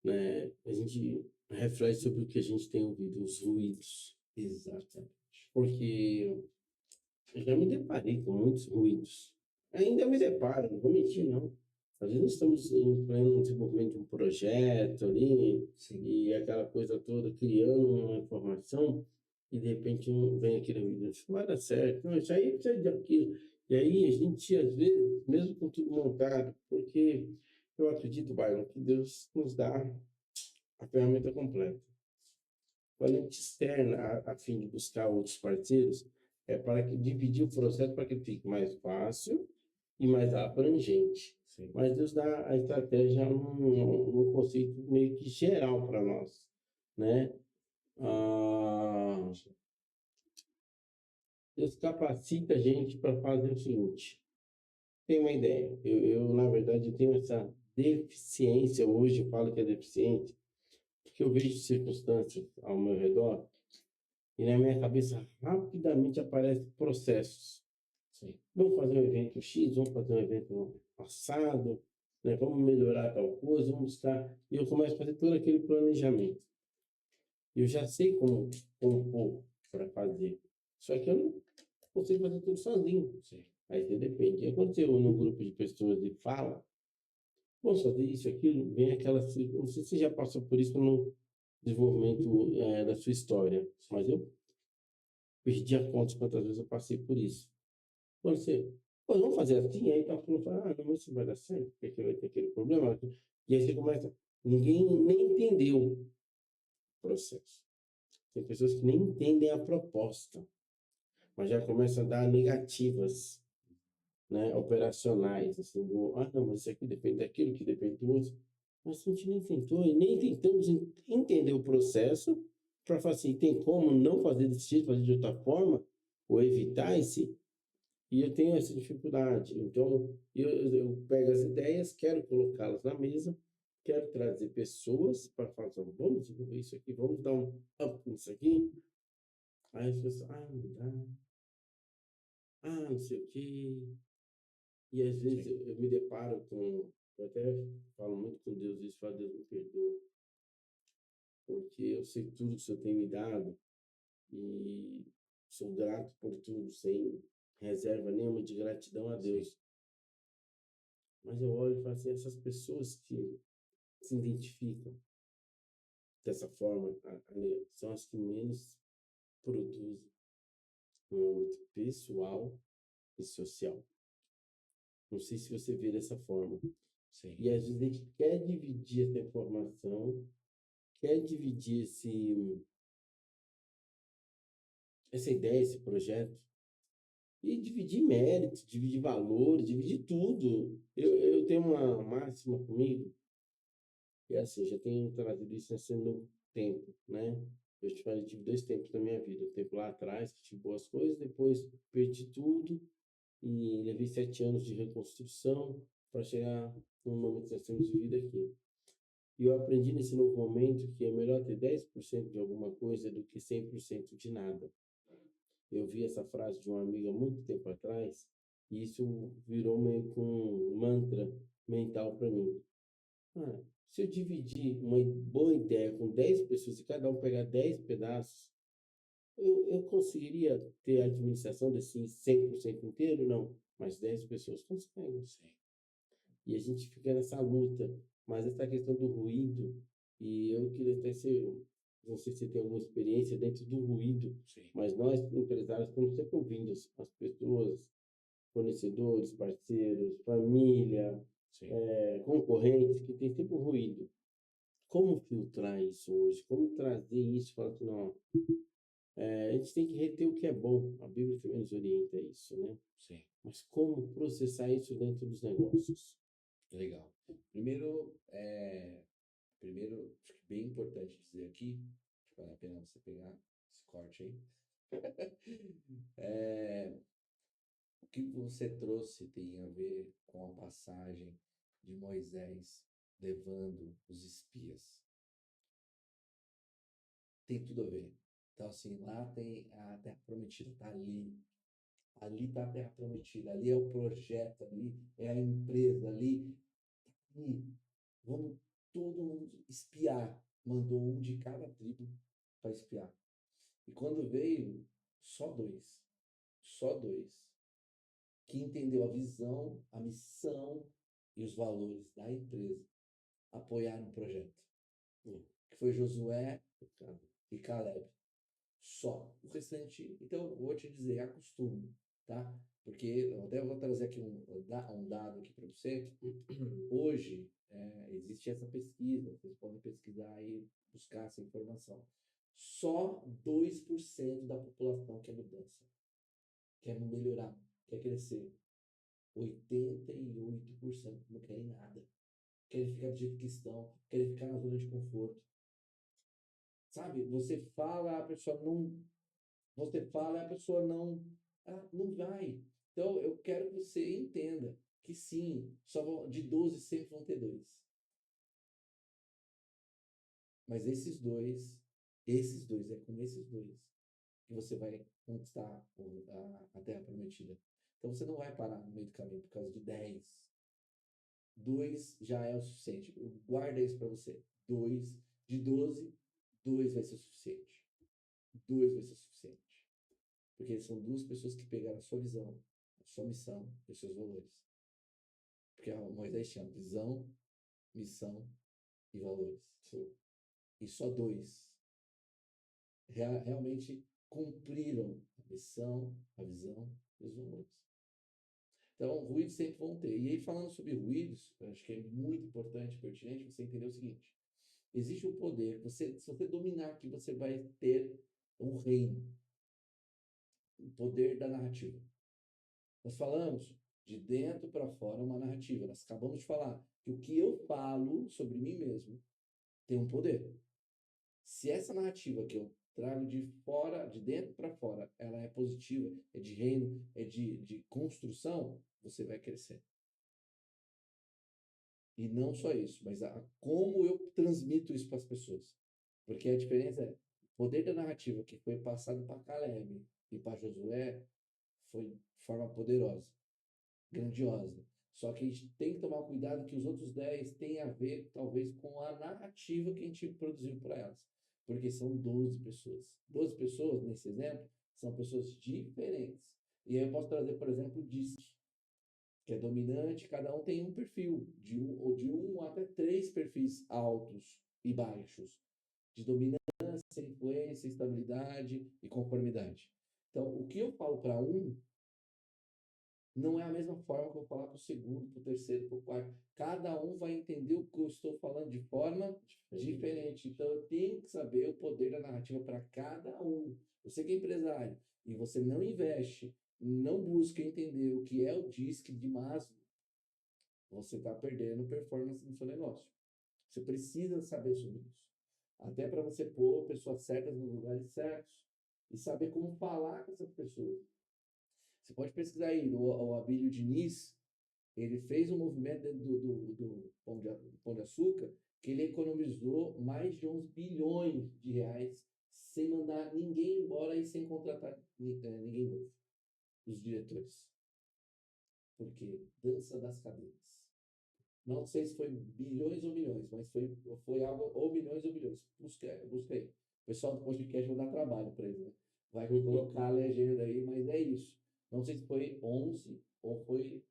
né? A gente reflete sobre o que a gente tem ouvido, os ruídos. Exatamente. Porque eu já me deparei com muitos ruídos. Ainda me deparo, não vou mentir, não. Às vezes estamos em pleno desenvolvimento de um projeto ali, Sim. e aquela coisa toda, criando uma informação, e de repente vem aquele ruído, isso não vai dar certo, não, isso aí precisa de aquilo. E aí a gente, às vezes, mesmo com tudo montado, porque eu acredito, Byron, que Deus nos dá a ferramenta completa. Quando a gente externa a fim de buscar outros parceiros, é para que dividir o processo para que ele fique mais fácil e mais abrangente. Sim. Mas Deus dá a estratégia num conceito meio que geral para nós, né? Deus capacita a gente para fazer o seguinte. Tem uma ideia. Na verdade, tenho essa deficiência, hoje eu falo que é deficiente, porque eu vejo circunstâncias ao meu redor e na minha cabeça rapidamente aparecem processos. Sim. Vamos fazer um evento X, vamos fazer um evento assado, né? Vamos melhorar tal coisa, vamos buscar. E eu começo a fazer todo aquele planejamento. Eu já sei como pôr para fazer. Só que eu não consigo fazer tudo sozinho. Sim. Aí você depende. Aconteceu num grupo de pessoas de fala, vamos fazer isso, aquilo, vem aquela, não sei se você já passou por isso no desenvolvimento da sua história, mas eu perdi a conta de quantas vezes eu passei por isso. Quando você, pô, vamos fazer assim, aí tá falando, não, mas isso vai dar certo, porque vai ter aquele problema. E aí você começa, ninguém nem entendeu o processo. Tem pessoas que nem entendem a proposta, mas já começam a dar negativas, né, operacionais, assim, não, mas isso aqui depende daquilo, que depende do outro. Mas a gente nem tentou, e nem tentamos entender o processo para falar assim, tem como não fazer desse jeito, fazer de outra forma, ou evitar esse. E eu tenho essa dificuldade. Então, eu pego as ideias, quero colocá-las na mesa, quero trazer pessoas para falar, assim, vamos desenvolver isso aqui, vamos dar um up nisso aqui. Aí as pessoas, não dá, não sei o quê. E às vezes eu me deparo com, eu até falo muito com Deus isso, falo, Deus me perdoa, porque eu sei tudo que o Senhor tem me dado e sou grato por tudo, sem reserva nenhuma de gratidão a Deus. Mas eu olho e falo assim, essas pessoas que se identificam dessa forma, são as que menos produzem no âmbito pessoal e social. Não sei se você vê dessa forma. Sim. E às vezes a gente quer dividir essa informação, quer dividir essa ideia, esse projeto, e dividir méritos, dividir valores, dividir tudo. Eu tenho uma máxima comigo, e assim, já tenho trazido isso nesse novo tempo, né? Eu te falei, tive dois tempos na minha vida. Um tempo lá atrás, que tive boas coisas, depois perdi tudo e levei 7 anos de reconstrução para chegar no momento que nós temos vivido aqui. E eu aprendi nesse novo momento que é melhor ter 10% de alguma coisa do que 100% de nada. Eu vi essa frase de uma amiga muito tempo atrás e isso virou meio que um mantra mental para mim. Se eu dividir uma boa ideia com 10 pessoas e cada um pegar 10 pedaços, eu conseguiria ter a administração desse 100% inteiro? Não, mas 10 pessoas conseguem. Sim. E a gente fica nessa luta. Mas essa questão do ruído, e eu queria até ser, não sei se você tem alguma experiência dentro do ruído, Sim. mas nós, empresários, estamos sempre ouvindo as pessoas, fornecedores, parceiros, família, concorrentes, que tem sempre um ruído. Como filtrar isso hoje? Como trazer isso? Falar que não, a gente tem que reter o que é bom. A Bíblia também nos orienta a isso, né? Sim. Mas como processar isso dentro dos negócios? Legal. Primeiro, acho que bem importante dizer aqui, acho que vale a pena você pegar esse corte aí. O que você trouxe tem a ver com a passagem de Moisés levando os espias. Tem tudo a ver. Então, assim, lá tem a Terra Prometida, tá ali. Ali tá a Terra Prometida, ali é o projeto, ali é a empresa, ali. E vamos todo mundo espiar. Mandou um de cada tribo para espiar. E quando veio, só dois, que entendeu a visão, a missão e os valores da empresa, apoiaram o projeto. Que foi Josué e Caleb. Só. O restante, então, vou te dizer, acostume, tá? Porque eu até vou trazer aqui um dado aqui para você. Hoje, existe essa pesquisa, vocês podem pesquisar e buscar essa informação. Só 2% da população quer mudança, quer melhorar, quer crescer. 88% não querem nada. Querem ficar do jeito que estão, querem ficar na zona de conforto. Sabe? Você fala, a pessoa não. Você fala, a pessoa não. Não vai. Então, eu quero que você entenda que sim, de 12 sempre vão ter dois. Mas esses dois, é com esses dois que você vai conquistar a Terra Prometida. Então, você não vai parar no meio do caminho por causa de 10. 2 já é o suficiente. Guarda isso para você. 2 de 12, 2 vai ser o suficiente. 2 vai ser o suficiente. Porque são duas pessoas que pegaram a sua visão, a sua missão e os seus valores. Porque Moisés tinha visão, missão e valores. Sim. E só 2 realmente cumpriram a missão, a visão e os valores. Então, ruídos sempre vão ter. E aí, falando sobre ruídos, eu acho que é muito importante, pertinente, você entender o seguinte. Existe um poder, se você dominar aqui, você vai ter um reino, o poder da narrativa. Nós falamos de dentro para fora uma narrativa. Nós acabamos de falar que o que eu falo sobre mim mesmo tem um poder. Se essa narrativa que eu trago de fora, de dentro para fora, ela é positiva, é de reino, é de construção, você vai crescer. E não só isso, mas como eu transmito isso para as pessoas. Porque a diferença é, o poder da narrativa que foi passado para Caleb e para Josué foi de forma poderosa, grandiosa. Só que a gente tem que tomar cuidado que os outros 10 têm a ver, talvez, com a narrativa que a gente produziu para elas. Porque são 12 pessoas. 12 pessoas, nesse exemplo, são pessoas diferentes. E aí eu posso trazer, por exemplo, o DISC, que é dominante, cada um tem um perfil, de um até 3 perfis altos e baixos, de dominância, influência, estabilidade e conformidade. Então, o que eu falo para um não é a mesma forma que eu vou falar para o segundo, para o terceiro, para o quarto. Cada um vai entender o que eu estou falando de forma diferente. Então, eu tenho que saber o poder da narrativa para cada um. Você que é empresário e você não investe, não busca entender o que é o DISC de Maslow, você está perdendo performance no seu negócio. Você precisa saber sobre isso. Até para você pôr pessoas certas nos lugares certos e saber como falar com essas pessoas. Você pode pesquisar aí, o Abílio Diniz, ele fez um movimento dentro do Pão de Açúcar, que ele economizou mais de 11 bilhões de reais sem mandar ninguém embora e sem contratar ninguém novo, os diretores. Porque dança das cadeiras. Não sei se foi bilhões ou milhões, mas foi algo ou milhões ou bilhões. Busca aí. O pessoal do podcast vai dar trabalho para ele, né? Vai colocar a legenda aí, mas é isso. Não sei se foi 11 ou foi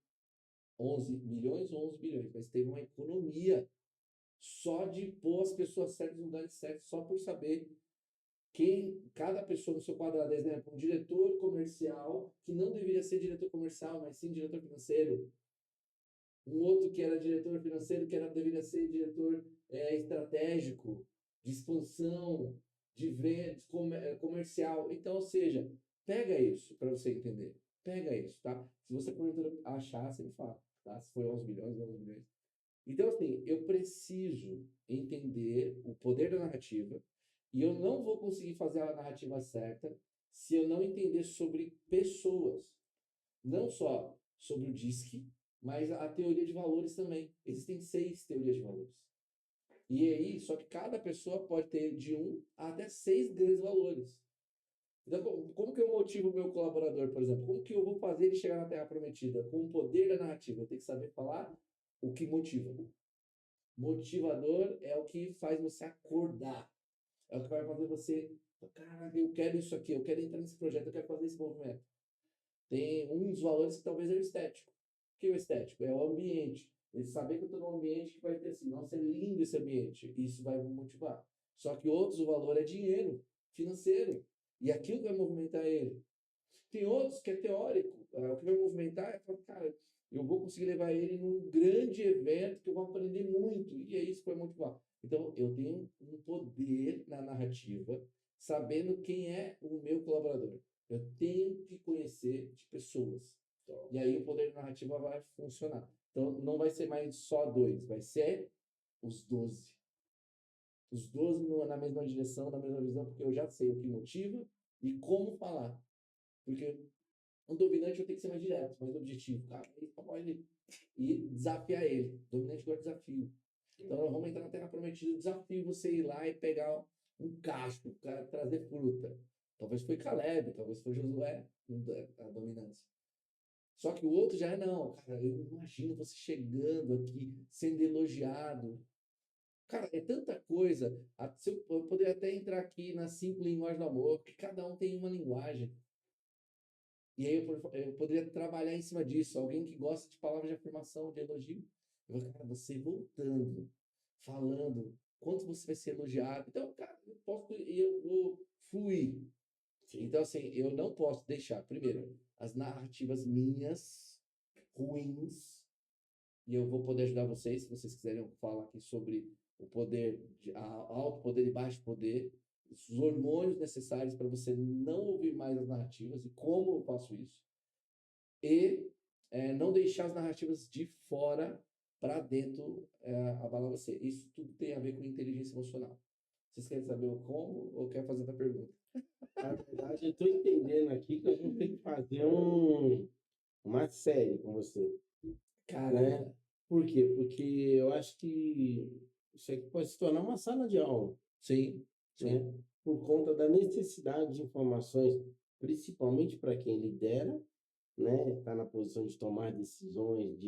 11 milhões ou 11 bilhões, mas teve uma economia só de pôr as pessoas certas no lugar certo, só por saber quem, cada pessoa no seu quadrado, exemplo, um diretor comercial, que não deveria ser diretor comercial, mas sim diretor financeiro. Um outro que era diretor financeiro, deveria ser diretor estratégico, de expansão, de vendas, comercial. Então, ou seja, pega isso para você entender. Pega isso, tá? Se você porventura achar, você me fala, tá? Se foi 11 milhões, 11 milhões. Então, assim, eu preciso entender o poder da narrativa e eu não vou conseguir fazer a narrativa certa se eu não entender sobre pessoas. Não só sobre o DISC, mas a teoria de valores também. Existem 6 teorias de valores. E aí, só que cada pessoa pode ter de 1 até 6 grandes valores. Então, como que eu motivo o meu colaborador, por exemplo? Como que eu vou fazer ele chegar na Terra Prometida? Com o poder da narrativa. Eu tenho que saber falar o que motiva. Motivador é o que faz você acordar. É o que vai fazer você, cara, eu quero isso aqui, eu quero entrar nesse projeto, eu quero fazer esse movimento. Tem um dos valores que talvez é o estético. O que é o estético? É o ambiente. Ele saber que eu estou num ambiente que vai ter assim, nossa, é lindo esse ambiente. Isso vai me motivar. Só que outros, o valor é dinheiro, financeiro. E aquilo que vai movimentar ele. Tem outros que é teórico. O que vai movimentar é falar, cara, eu vou conseguir levar ele num grande evento que eu vou aprender muito. E é isso que vai motivar. Então, eu tenho um poder na narrativa, sabendo quem é o meu colaborador. Eu tenho que conhecer de pessoas. E aí o poder da narrativa vai funcionar. Então, não vai ser mais só 2, vai ser os 12. Os 12 na mesma direção, na mesma visão, porque eu já sei o que motiva e como falar. Porque um dominante eu tenho que ser mais direto, mais objetivo. Cara, e desafiar ele. O dominante gosta de desafio. Então, nós vamos entrar na Terra Prometida, desafio você ir lá e pegar um casco, trazer fruta. Talvez foi Caleb, talvez foi Josué, a dominância. Só que o outro já é não, cara, eu imagino você chegando aqui, sendo elogiado. Cara, é tanta coisa. Eu poderia até entrar aqui nas 5 linguagens do amor, porque cada um tem uma linguagem. E aí eu poderia trabalhar em cima disso. Alguém que gosta de palavras de afirmação, de elogio. Eu falo, cara, você voltando, falando, quanto você vai ser elogiado. Então, cara, eu vou fluir. Sim. Então, assim, eu não posso deixar, primeiro, as narrativas minhas ruins, e eu vou poder ajudar vocês, se vocês quiserem falar aqui sobre o poder, alto poder e baixo poder, os hormônios necessários para você não ouvir mais as narrativas e como eu faço isso. E não deixar as narrativas de fora para dentro abalar você. Isso tudo tem a ver com inteligência emocional. Vocês querem saber o como ou quer fazer outra pergunta? Na verdade, eu estou entendendo aqui que a gente tem que fazer uma série com você, Cara, né? Por quê? Porque eu acho que isso aqui pode se tornar uma sala de aula, sim, sim, né? Por conta da necessidade de informações, principalmente para quem lidera, né? Está na posição de tomar decisões,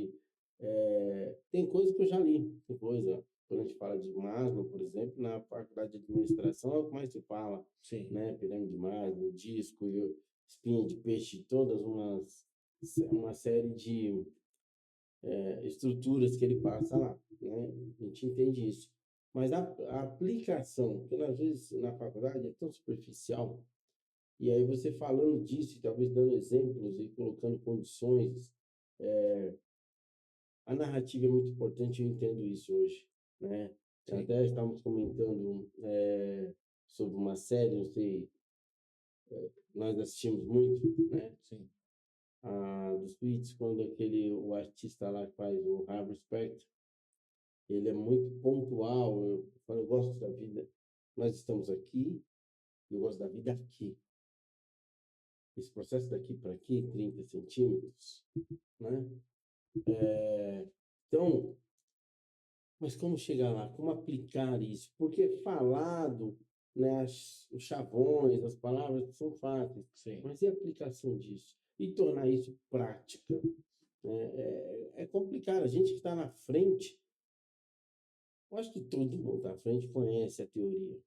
tem coisa que eu já li, tem coisa. Quando a gente fala de Maslow, por exemplo, na faculdade de administração é o que mais se fala, sim, né? Pirâmide de Maslow, disco, espinha de peixe, todas uma série de estruturas que ele passa lá, né? A gente entende isso. Mas a aplicação, porque às vezes na faculdade é tão superficial, e aí você falando disso, e talvez dando exemplos e colocando condições, a narrativa é muito importante, eu entendo isso hoje, né? sim, Até estávamos comentando sobre uma série, não sei, nós assistimos muito, né? sim, Dos tweets, quando o artista lá que faz o Harvey Specter, ele é muito pontual, eu falo, eu gosto da vida, nós estamos aqui, eu gosto da vida aqui. Esse processo daqui para aqui, 30 centímetros, né? Então, mas como chegar lá? Como aplicar isso? Porque falado, né, os chavões, as palavras são fáceis, sim. mas e a aplicação disso? E tornar isso prática? Né? É complicado. A gente que está na frente, eu acho que todo mundo na frente conhece a teoria,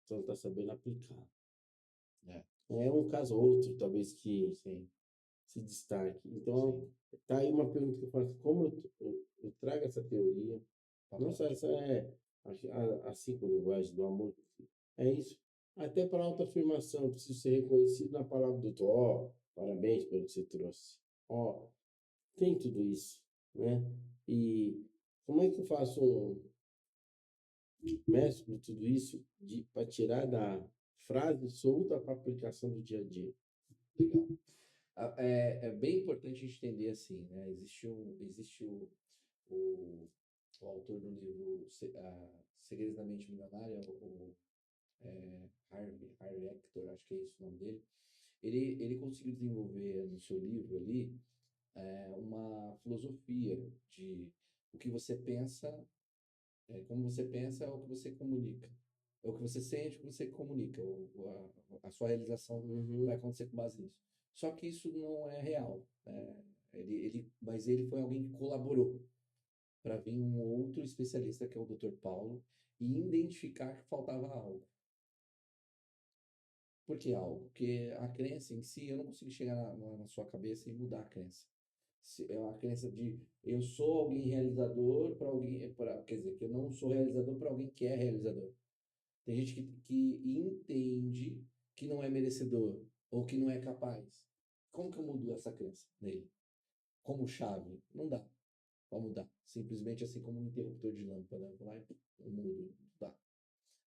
só não está sabendo aplicar. É, É um caso ou outro, talvez, que sim, se destaque. Então, sim. tá aí uma pergunta que eu faço: como eu trago essa teoria? Pra Não só prática. essa as 5 linguagens do amor. É isso. Até para autoafirmação, eu preciso ser reconhecido na palavra do outro. Ó, parabéns pelo que você trouxe. Ó, tem tudo isso, né? E como é que eu faço mesclo tudo isso para tirar da frase solta para aplicação do dia a dia? Legal. É bem importante a gente entender assim, né? Existe o autor do livro Segredos da Mente Milionária, Harvey Hector, acho que é esse o nome dele. Ele conseguiu desenvolver no seu livro ali uma filosofia de o que você pensa, como você pensa é o que você comunica. É o que você sente, o que você comunica. A sua realização vai Uhum. acontecer com base nisso. Só que isso não é real, né? Mas ele foi alguém que colaborou para vir um outro especialista, que é o Dr. Paulo, e identificar que faltava algo. Por que algo? Porque a crença em si, eu não consigo chegar na sua cabeça e mudar a crença. É uma crença de eu sou alguém realizador para alguém, quer dizer, que eu não sou realizador para alguém que é realizador. Tem gente que entende que não é merecedor ou que não é capaz. Como que eu mudo essa crença nele? Como chave? Não dá para mudar. Simplesmente assim como um interruptor de lâmpada. Eu vou lá e eu mudo. Não dá.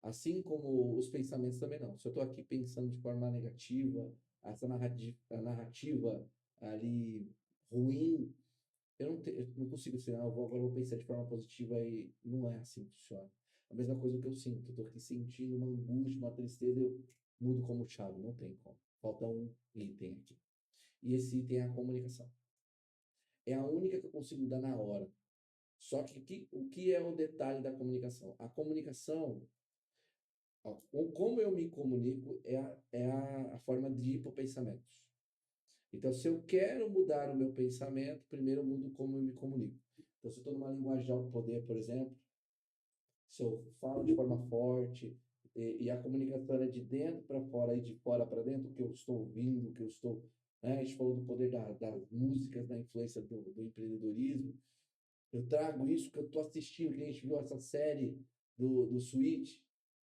Assim como os pensamentos também não. Se eu estou aqui pensando de forma negativa, a narrativa ali ruim, eu não consigo ser, agora eu vou pensar de forma positiva e não é assim que funciona. A mesma coisa que eu sinto, eu tô aqui sentindo uma angústia, uma tristeza, eu mudo como chave, não tem como. Falta um item aqui. E esse item é a comunicação. É a única que eu consigo mudar na hora. Só que o que é o detalhe da comunicação? A comunicação, como eu me comunico, é a forma de ir para pensamentos. Então, se eu quero mudar o meu pensamento, primeiro eu mudo como eu me comunico. Então, se eu estou numa linguagem de alto poder, por exemplo, se eu falo de forma forte e a comunicação é de dentro para fora e de fora para dentro, o que eu estou ouvindo, o que eu estou. Né, a gente falou do poder das músicas, da influência do empreendedorismo. Eu trago isso que eu tô assistindo, que a gente viu essa série do Switch.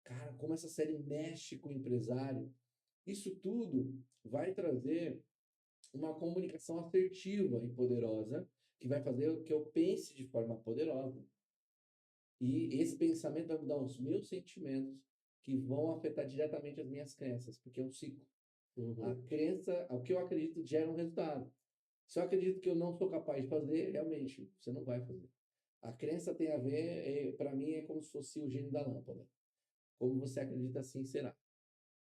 Cara, como essa série mexe com o empresário. Isso tudo vai trazer uma comunicação assertiva e poderosa, que vai fazer com que eu pense de forma poderosa. E esse pensamento vai mudar os meus sentimentos, que vão afetar diretamente as minhas crenças, porque é um ciclo. A crença, o que eu acredito, gera um resultado. Se eu acredito que eu não sou capaz de fazer, realmente, você não vai fazer. A crença tem a ver, para mim, é como se fosse o gênio da lâmpada. Como você acredita, assim será.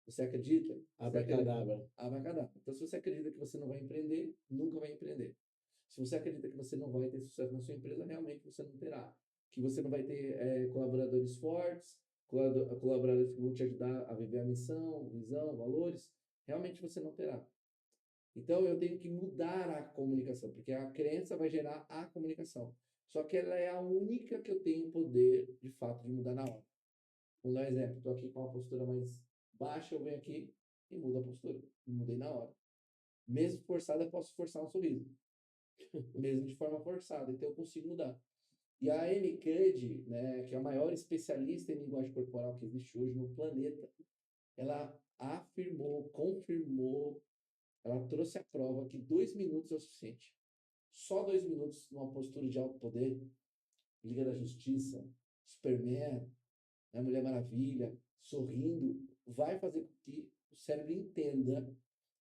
Você acredita? Abracadabra. Abracadabra. Então, se você acredita que você não vai empreender, nunca vai empreender. Se você acredita que você não vai ter sucesso na sua empresa, realmente você não terá. Que você não vai ter colaboradores fortes, colaboradores que vão te ajudar a viver a missão, visão, valores, realmente você não terá. Então, eu tenho que mudar a comunicação, porque a crença vai gerar a comunicação. Só que ela é a única que eu tenho poder, de fato, de mudar na hora. Vamos dar um exemplo. Estou aqui com uma postura mais baixa, eu venho aqui e mudo a postura. Mudei na hora. Mesmo forçada, eu posso forçar um sorriso. Mesmo de forma forçada. Então, eu consigo mudar. E a Amy Cuddy, né, que é a maior especialista em linguagem corporal que existe hoje no planeta, ela afirmou, confirmou, ela trouxe a prova que 2 minutos é o suficiente. Só 2 minutos numa postura de alto poder, Liga da Justiça, Superman, né, Mulher Maravilha, sorrindo, vai fazer com que o cérebro entenda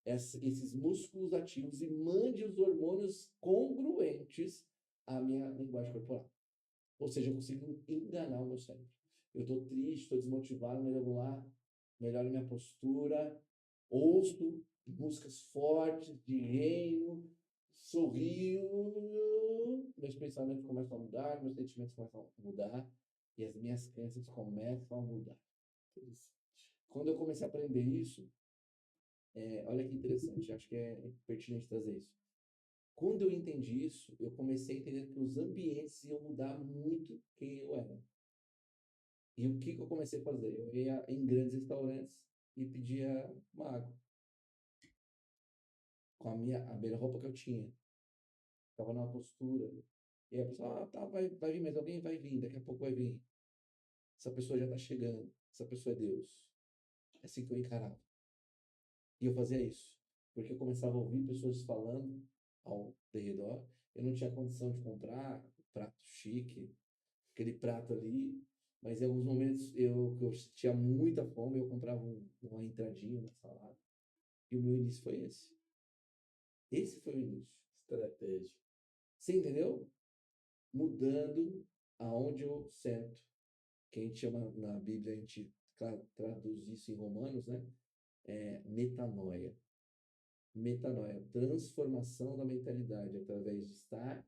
esses músculos ativos e mande os hormônios congruentes à minha linguagem corporal. Ou seja, eu consigo enganar o meu cérebro. Eu estou triste, estou desmotivado, mas eu vou lá, melhoro minha postura, ouço músicas fortes de reino, sorrio, meus pensamentos começam a mudar, meus sentimentos começam a mudar e as minhas crenças começam a mudar. Quando eu comecei a aprender isso, olha que interessante, acho que é pertinente trazer isso. Quando eu entendi isso, eu comecei a entender que os ambientes iam mudar muito quem eu era. E o que eu comecei a fazer? Eu ia em grandes restaurantes e pedia uma água. Com a melhor roupa que eu tinha. Estava numa postura. E a pessoa, tá, vai vir mais alguém? Vai vir, daqui a pouco vai vir. Essa pessoa já está chegando. Essa pessoa é Deus. É assim que eu encarava. E eu fazia isso. Porque eu começava a ouvir pessoas falando ao redor. Eu não tinha condição de comprar prato chique, aquele prato ali. Mas em alguns momentos eu tinha muita fome, eu comprava uma entradinha, uma salada. E o meu início foi esse. Esse foi o início. Estratégia. Você entendeu? Mudando aonde eu sento. Que a gente chama na Bíblia, a gente traduz isso em Romanos, né? Metanoia. Metanoia, transformação da mentalidade através de estar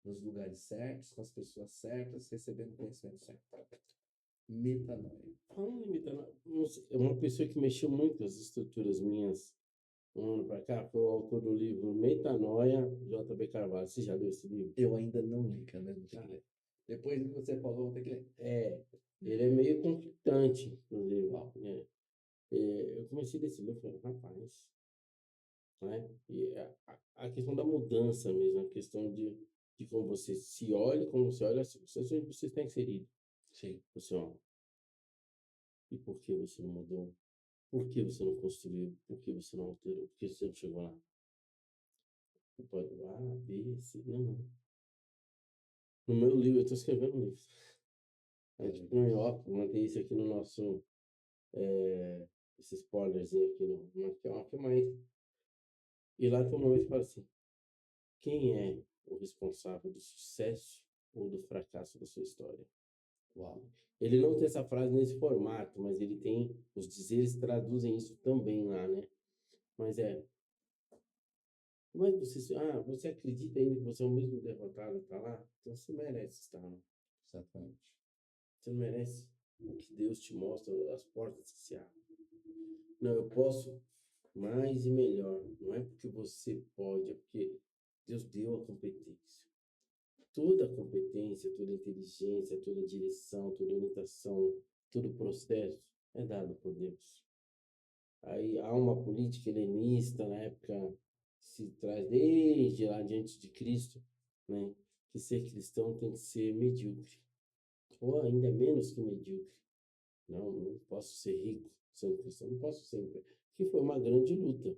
nos lugares certos, com as pessoas certas, recebendo o conhecimento certo. Metanoia. Falando em metanoia, uma pessoa que mexeu muito as estruturas minhas um ano para cá foi o autor do livro Metanoia, J.B. Carvalho. Você já leu esse livro? Eu ainda não li, cara, mesmo tem que ler. Depois do que você falou, vou ter que ler. Ele é meio conflitante, inclusive. Eu comecei desse livro e falei, rapaz, né? E a questão da mudança mesmo, a questão de como você se olha, como você olha, você está inserido. Sim. Você, ó, e por que você não mudou? Por que você não construiu? Por que você não alterou? Por que você não chegou lá? Pode A, B, C. Não. No meu livro, eu estou escrevendo um livro. A gente põe óculos, mantém isso aqui no nosso. Esse spoilerzinho aqui que é mais. E lá tem um momento que fala assim: quem é o responsável do sucesso ou do fracasso da sua história? Uau. Ele não tem essa frase nesse formato, mas ele tem. Os dizeres traduzem isso também lá, né? Mas mas você acredita ainda que você é o mesmo derrotado que está lá? Então você merece estar lá. Exatamente. Você não merece o que Deus te mostra, as portas que se abrem. Não, eu posso mais e melhor. Não é porque você pode, é porque Deus deu a competência. Toda a competência, toda a inteligência, toda a direção, toda a orientação, todo o processo é dado por Deus. Aí há uma política helenista na época se traz desde lá diante de Cristo, né? que ser cristão tem que ser medíocre, ou ainda menos que medíocre. Não posso ser rico sendo cristão, não posso sempre. Que foi uma grande luta.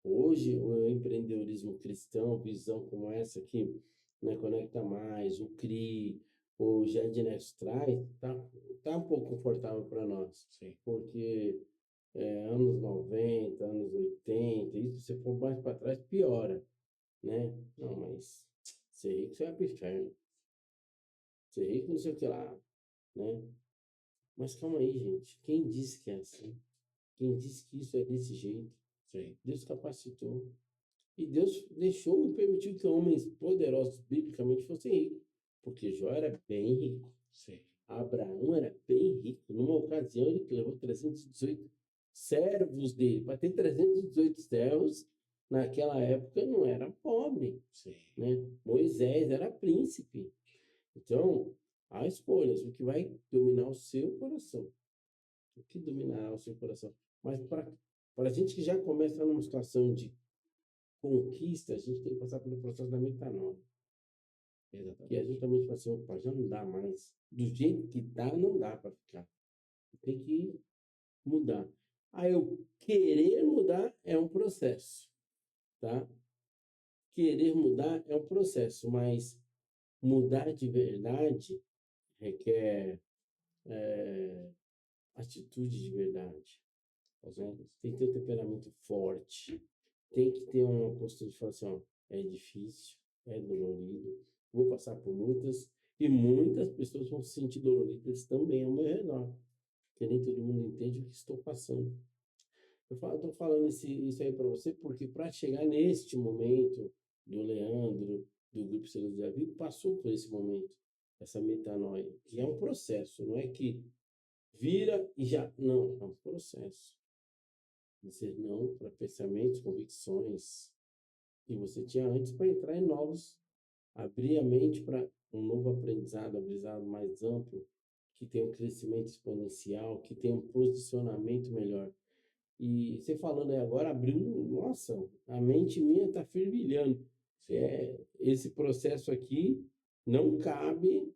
Hoje, o empreendedorismo cristão, visão como essa aqui, né, Conecta Mais, o CRI, o Jardim traz, tá um pouco confortável para nós. Sim. Porque anos 90, anos 80, isso se for mais para trás, piora, né? Não, mas ser rico você vai pro inferno. Ser rico não sei o que lá, né? Mas calma aí, gente. Quem disse que é assim? Quem disse que isso é desse jeito? Sim. Deus capacitou. E Deus deixou e permitiu que homens poderosos biblicamente fossem ricos. Porque Jó era bem rico. Sim. Abraão era bem rico. Numa ocasião, ele levou 318 servos dele. Para ter 318 servos, naquela época não era pobre. Sim. Né? Moisés era príncipe. Então, há escolhas. O que vai dominar o seu coração? O que dominará o seu coração? Mas para a gente que já começa numa situação de conquista, a gente tem que passar pelo processo da metanoia. Que é justamente para assim, opa, já não dá mais. Do jeito que tá, não dá para ficar. Tem que mudar. Aí eu querer mudar é um processo, tá? Querer mudar é um processo, mas mudar de verdade requer atitude de verdade. Né? Tem que ter um temperamento forte. Tem que ter uma postura de falar assim, ó, é difícil, é dolorido, vou passar por lutas, e muitas pessoas vão se sentir doloridas também ao meu redor, porque nem todo mundo entende o que estou passando. Eu estou falando isso aí para você porque para chegar neste momento do Leandro, do Grupo Celos de Davi, passou por esse momento, essa metanoia. E é um processo, não é que vira e já. Não, é um processo. Dizer não para pensamentos, convicções que você tinha antes para entrar em novos, abrir a mente para um novo aprendizado mais amplo, que tem um crescimento exponencial, que tem um posicionamento melhor. E você falando aí agora, abriu, nossa, a mente minha está fervilhando. Esse processo aqui não cabe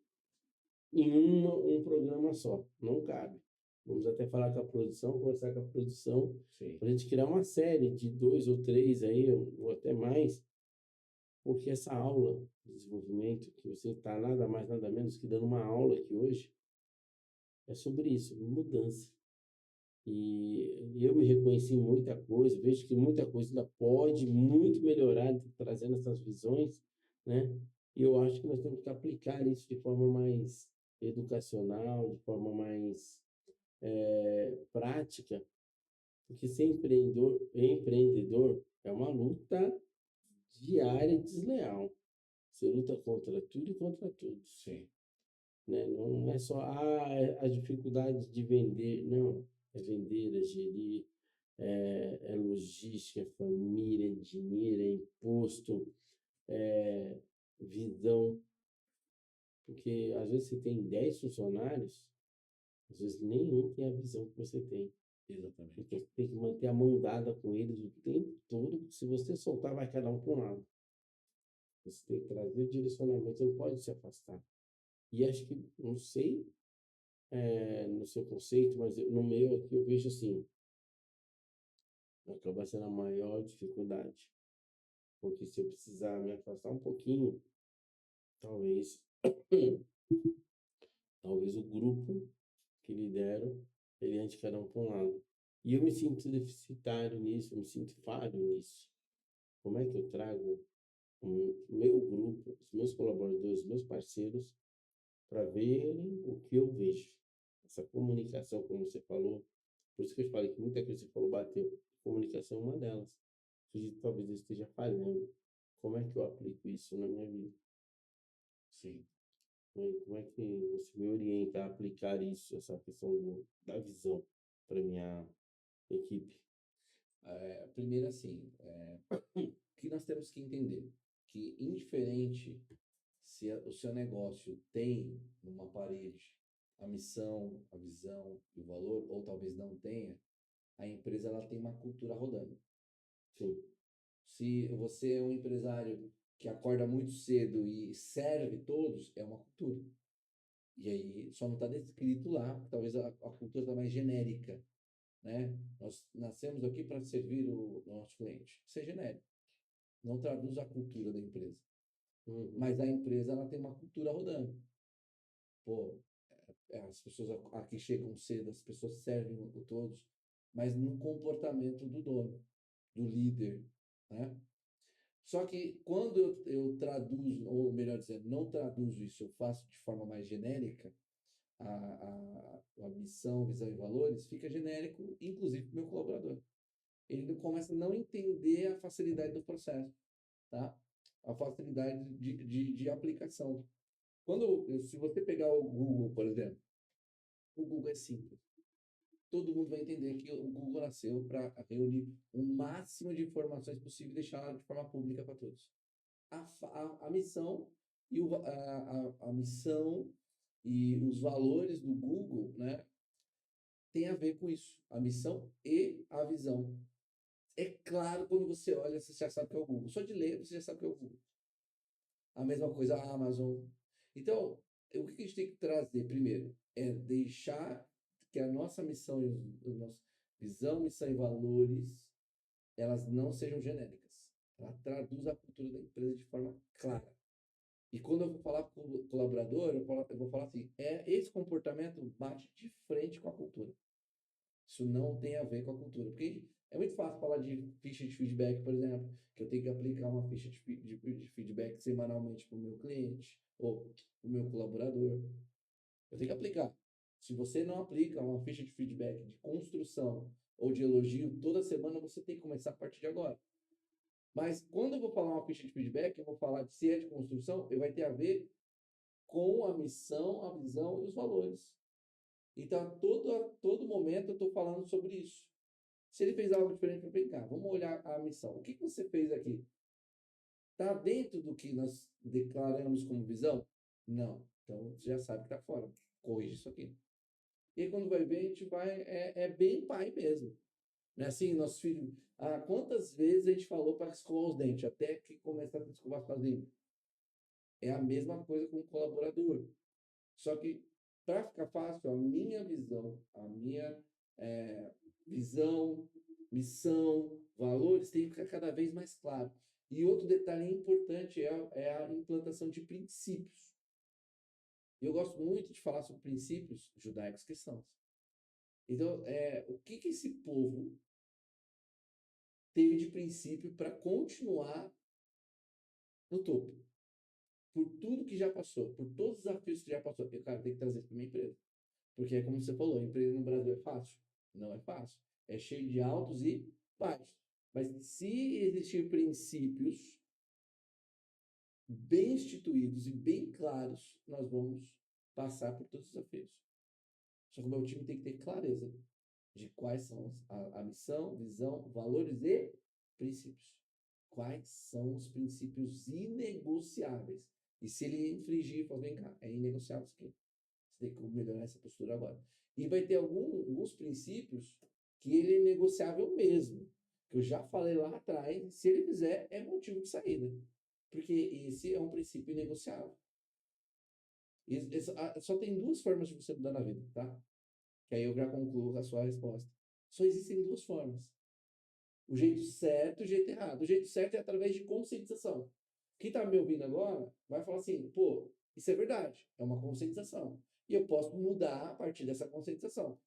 em um programa só, não cabe. Vamos até falar com a produção, conversar com a produção, para a gente criar uma série de 2 ou 3 aí, ou até mais, porque essa aula de desenvolvimento, que você está nada mais, nada menos que dando uma aula aqui hoje, é sobre isso, mudança. E eu me reconheci em muita coisa, vejo que muita coisa ainda pode muito melhorar, trazendo essas visões, né? E eu acho que nós temos que aplicar isso de forma mais educacional, de forma mais prática, porque ser empreendedor é uma luta diária e desleal. Você luta contra tudo e contra todos. Sim. Né? Não é só as dificuldades de vender, não. É vender, é gerir, é logística, é família, é dinheiro, é imposto, é visão. Porque às vezes você tem 10 funcionários, às vezes nenhum tem a visão que você tem. Exatamente. Então você tem que manter a mão dada com eles o tempo todo, porque se você soltar, vai cada um para um lado. Você tem que trazer o direcionamento, você não pode se afastar. E acho que, não sei, no seu conceito, mas no meu aqui eu vejo assim, acaba sendo a maior dificuldade. Porque se eu precisar me afastar um pouquinho, talvez, talvez o grupo que lidero, ele ande cada um para um lado. E eu me sinto deficitário nisso, eu me sinto falho nisso. Como é que eu trago o meu grupo, os meus colaboradores, os meus parceiros, para verem o que eu vejo? Essa comunicação, como você falou, por isso que eu te falei que muita coisa que você falou bateu. Comunicação é uma delas. Acredito que talvez eu esteja falhando. Como é que eu aplico isso na minha vida? Sim. Como é que você me orienta a aplicar isso, essa questão da visão para minha equipe? Primeiro, assim, o que nós temos que entender? Que, indiferente se o seu negócio tem numa parede a missão, a visão e o valor, ou talvez não tenha, a empresa ela tem uma cultura rodando. Sim. Se você é um empresário que acorda muito cedo e serve todos, é uma cultura. E aí só não está descrito lá, talvez a cultura está mais genérica, né? Nós nascemos aqui para servir o nosso cliente. Isso é genérico. Não traduz a cultura da empresa. Mas a empresa ela tem uma cultura rodando. Pô, as pessoas aqui chegam cedo, as pessoas servem a todos, mas no comportamento do dono, do líder, né? Só que quando eu traduzo, ou melhor dizendo, não traduzo isso, eu faço de forma mais genérica, a missão, visão e valores, fica genérico, inclusive para o meu colaborador. Ele começa a não entender a facilidade do processo, tá? A facilidade de aplicação. Se você pegar o Google, por exemplo, o Google é simples. Todo mundo vai entender que o Google nasceu para reunir o máximo de informações possível e deixar de forma pública para todos. A missão a missão e os valores do Google, né, tem a ver com isso. A missão e a visão. É claro, quando você olha, você já sabe que é o Google. Só de ler, você já sabe que é o Google. A mesma coisa a Amazon. Então, o que a gente tem que trazer primeiro é deixar que a nossa missão, nossa visão, missão e valores, elas não sejam genéricas. Ela traduz a cultura da empresa de forma clara. E quando eu vou falar com o colaborador, eu vou falar assim, esse comportamento bate de frente com a cultura. Isso não tem a ver com a cultura. Porque é muito fácil falar de ficha de feedback, por exemplo, que eu tenho que aplicar uma ficha de feedback semanalmente para o meu cliente ou para o meu colaborador. Eu tenho que aplicar. Se você não aplica uma ficha de feedback de construção ou de elogio toda semana, você tem que começar a partir de agora. Mas quando eu vou falar uma ficha de feedback, eu vou falar de se é de construção, ele vai ter a ver com a missão, a visão e os valores. Então, a todo momento eu estou falando sobre isso. Se ele fez algo diferente, vem cá, vamos olhar a missão. O que você fez aqui? Está dentro do que nós declaramos como visão? Não. Então, você já sabe que está fora. Corrige isso aqui. E aí, quando vai ver, a gente vai... É bem pai mesmo. Não é assim, nosso filho... quantas vezes a gente falou para escovar os dentes, até que começar a escovar os dentes? É a mesma coisa com o colaborador. Só que, para ficar fácil, a minha visão, visão, missão, valores, tem que ficar cada vez mais claro. E outro detalhe importante é a implantação de princípios. Eu gosto muito de falar sobre princípios judaicos cristãos. Então, o que esse povo teve de princípio para continuar no topo? Por tudo que já passou, por todos os desafios que já passou, eu, cara, tem que trazer isso para minha empresa. Porque é como você falou, empreender no Brasil é fácil? Não é fácil. É cheio de altos e baixos. Mas se existir princípios bem instituídos e bem claros, nós vamos passar por todos os desafios. Só que o meu time tem que ter clareza de quais são a missão, visão, valores e princípios. Quais são os princípios inegociáveis? E se ele infringir, fala, vem cá, é inegociável isso aqui. Você tem que melhorar essa postura agora. E vai ter alguns princípios que ele é negociável mesmo. Que eu já falei lá atrás, se ele fizer, é motivo de saída. Porque esse é um princípio negociável. Só tem duas formas de você mudar na vida, tá? Que aí eu já concluo a sua resposta. Só existem duas formas. O jeito certo e o jeito errado. O jeito certo é através de conscientização. Quem está me ouvindo agora vai falar assim, pô, isso é verdade, é uma conscientização. E eu posso mudar a partir dessa conscientização.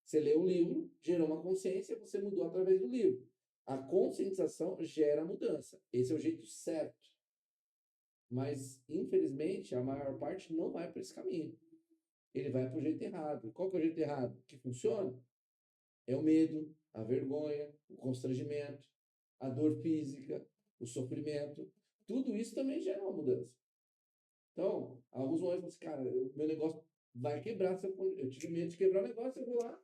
Você leu um livro, gerou uma consciência, você mudou através do livro. A conscientização gera mudança. Esse é o jeito certo. Mas, infelizmente, a maior parte não vai para esse caminho. Ele vai para o jeito errado. Qual que é o jeito errado? Que funciona? É o medo, a vergonha, o constrangimento, a dor física, o sofrimento. Tudo isso também gera uma mudança. Então, alguns momentos, cara, meu negócio vai quebrar. Eu tive medo de quebrar o negócio, eu vou lá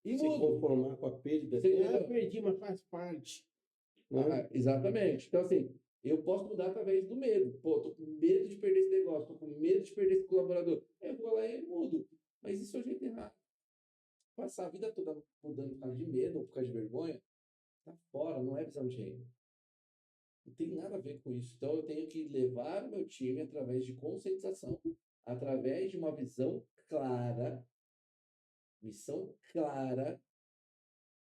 e Se mudo. conformar com a perda. Eu perdi, mas faz parte. Né? Exatamente. Então, assim, eu posso mudar através do medo. Pô, tô com medo de perder esse negócio, tô com medo de perder esse colaborador. Eu vou lá e mudo. Mas isso é o jeito errado. Passar a vida toda mudando por causa de medo ou por causa de vergonha, tá fora, não é visão de reino. Não tem nada a ver com isso. Então, eu tenho que levar o meu time através de conscientização, através de uma visão clara, missão clara,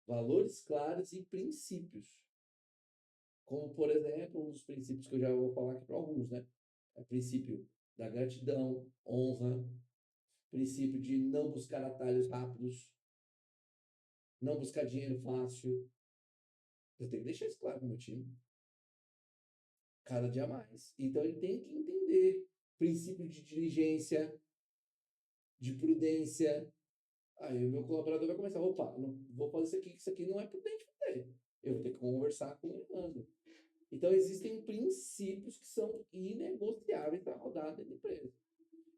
valores claros e princípios. Como, por exemplo, um dos princípios que eu já vou falar aqui para alguns, né? É o princípio da gratidão, honra, princípio de não buscar atalhos rápidos, não buscar dinheiro fácil. Eu tenho que deixar isso claro no meu time. Cada dia mais. Então ele tem que entender princípio de diligência, de prudência. Aí o meu colaborador vai começar, opa, não vou fazer isso aqui, que isso aqui não é prudente fazer. Eu vou ter que conversar com o Leandro. Então existem princípios que são inegociáveis para rodar dentro da empresa.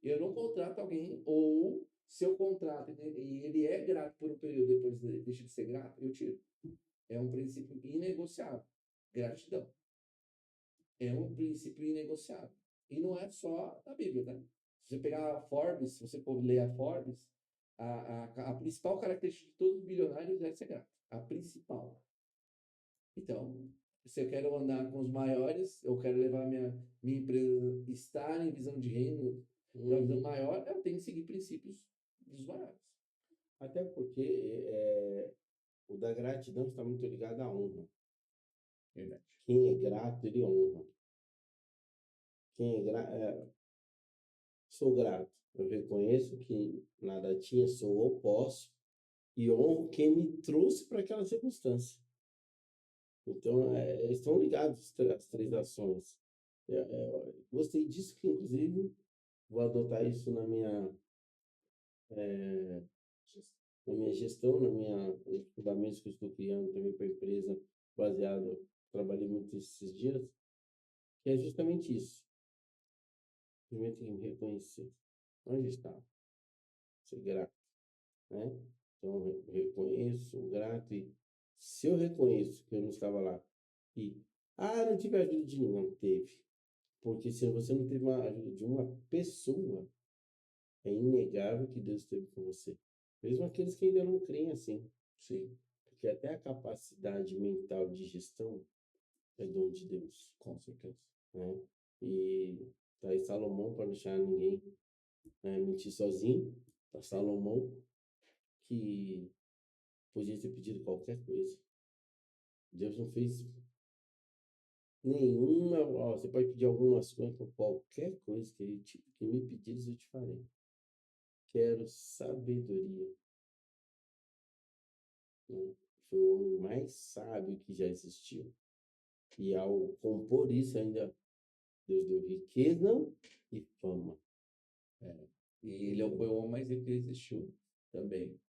Eu não contrato alguém, ou se eu contrato e ele é grato por um período, depois deixa de ser grato, eu tiro. É um princípio inegociável. Gratidão. É um princípio inegociável. E não é só na Bíblia, né? Se você pegar a Forbes, se você for ler a Forbes, a principal característica de todos os bilionários é ser grato. A principal. Então, se eu quero andar com os maiores, eu quero levar minha empresa estar em visão de reino, uma visão maior, eu tenho que seguir princípios dos maiores. Até porque o da gratidão está muito ligado à honra. Verdade. Quem é grato, ele honra. Quem é grato, sou grato. Eu reconheço que nada tinha, sou ou posso, e honro quem me trouxe para aquela circunstância. Então, estão ligados as três ações. Gostei disso, que inclusive vou adotar isso na minha gestão, nos fundamentos que eu estou criando também para a empresa, baseado, trabalhei muito esses dias, que é justamente isso. Primeiro tem que me reconhecer. Onde está? Ser grato, né? Então, reconheço, grato, e se eu reconheço que eu não estava lá e, não tive a ajuda de ninguém, não teve. Porque se você não teve a ajuda de uma pessoa, é inegável que Deus esteve com você. Mesmo aqueles que ainda não creem assim. Sim. Porque até a capacidade mental de gestão é dom de Deus. Com certeza. Né? E tá aí Salomão, para deixar ninguém mentir sozinho. Tá Salomão, que podia ter pedido qualquer coisa. Deus não fez nenhuma. Você pode pedir algumas coisas, por qualquer coisa que me pedires, eu te farei. Quero sabedoria. Né? Foi o homem mais sábio que já existiu. E ao compor isso, ainda Deus deu riqueza e fama. E ele é o homem mais rico que existiu também.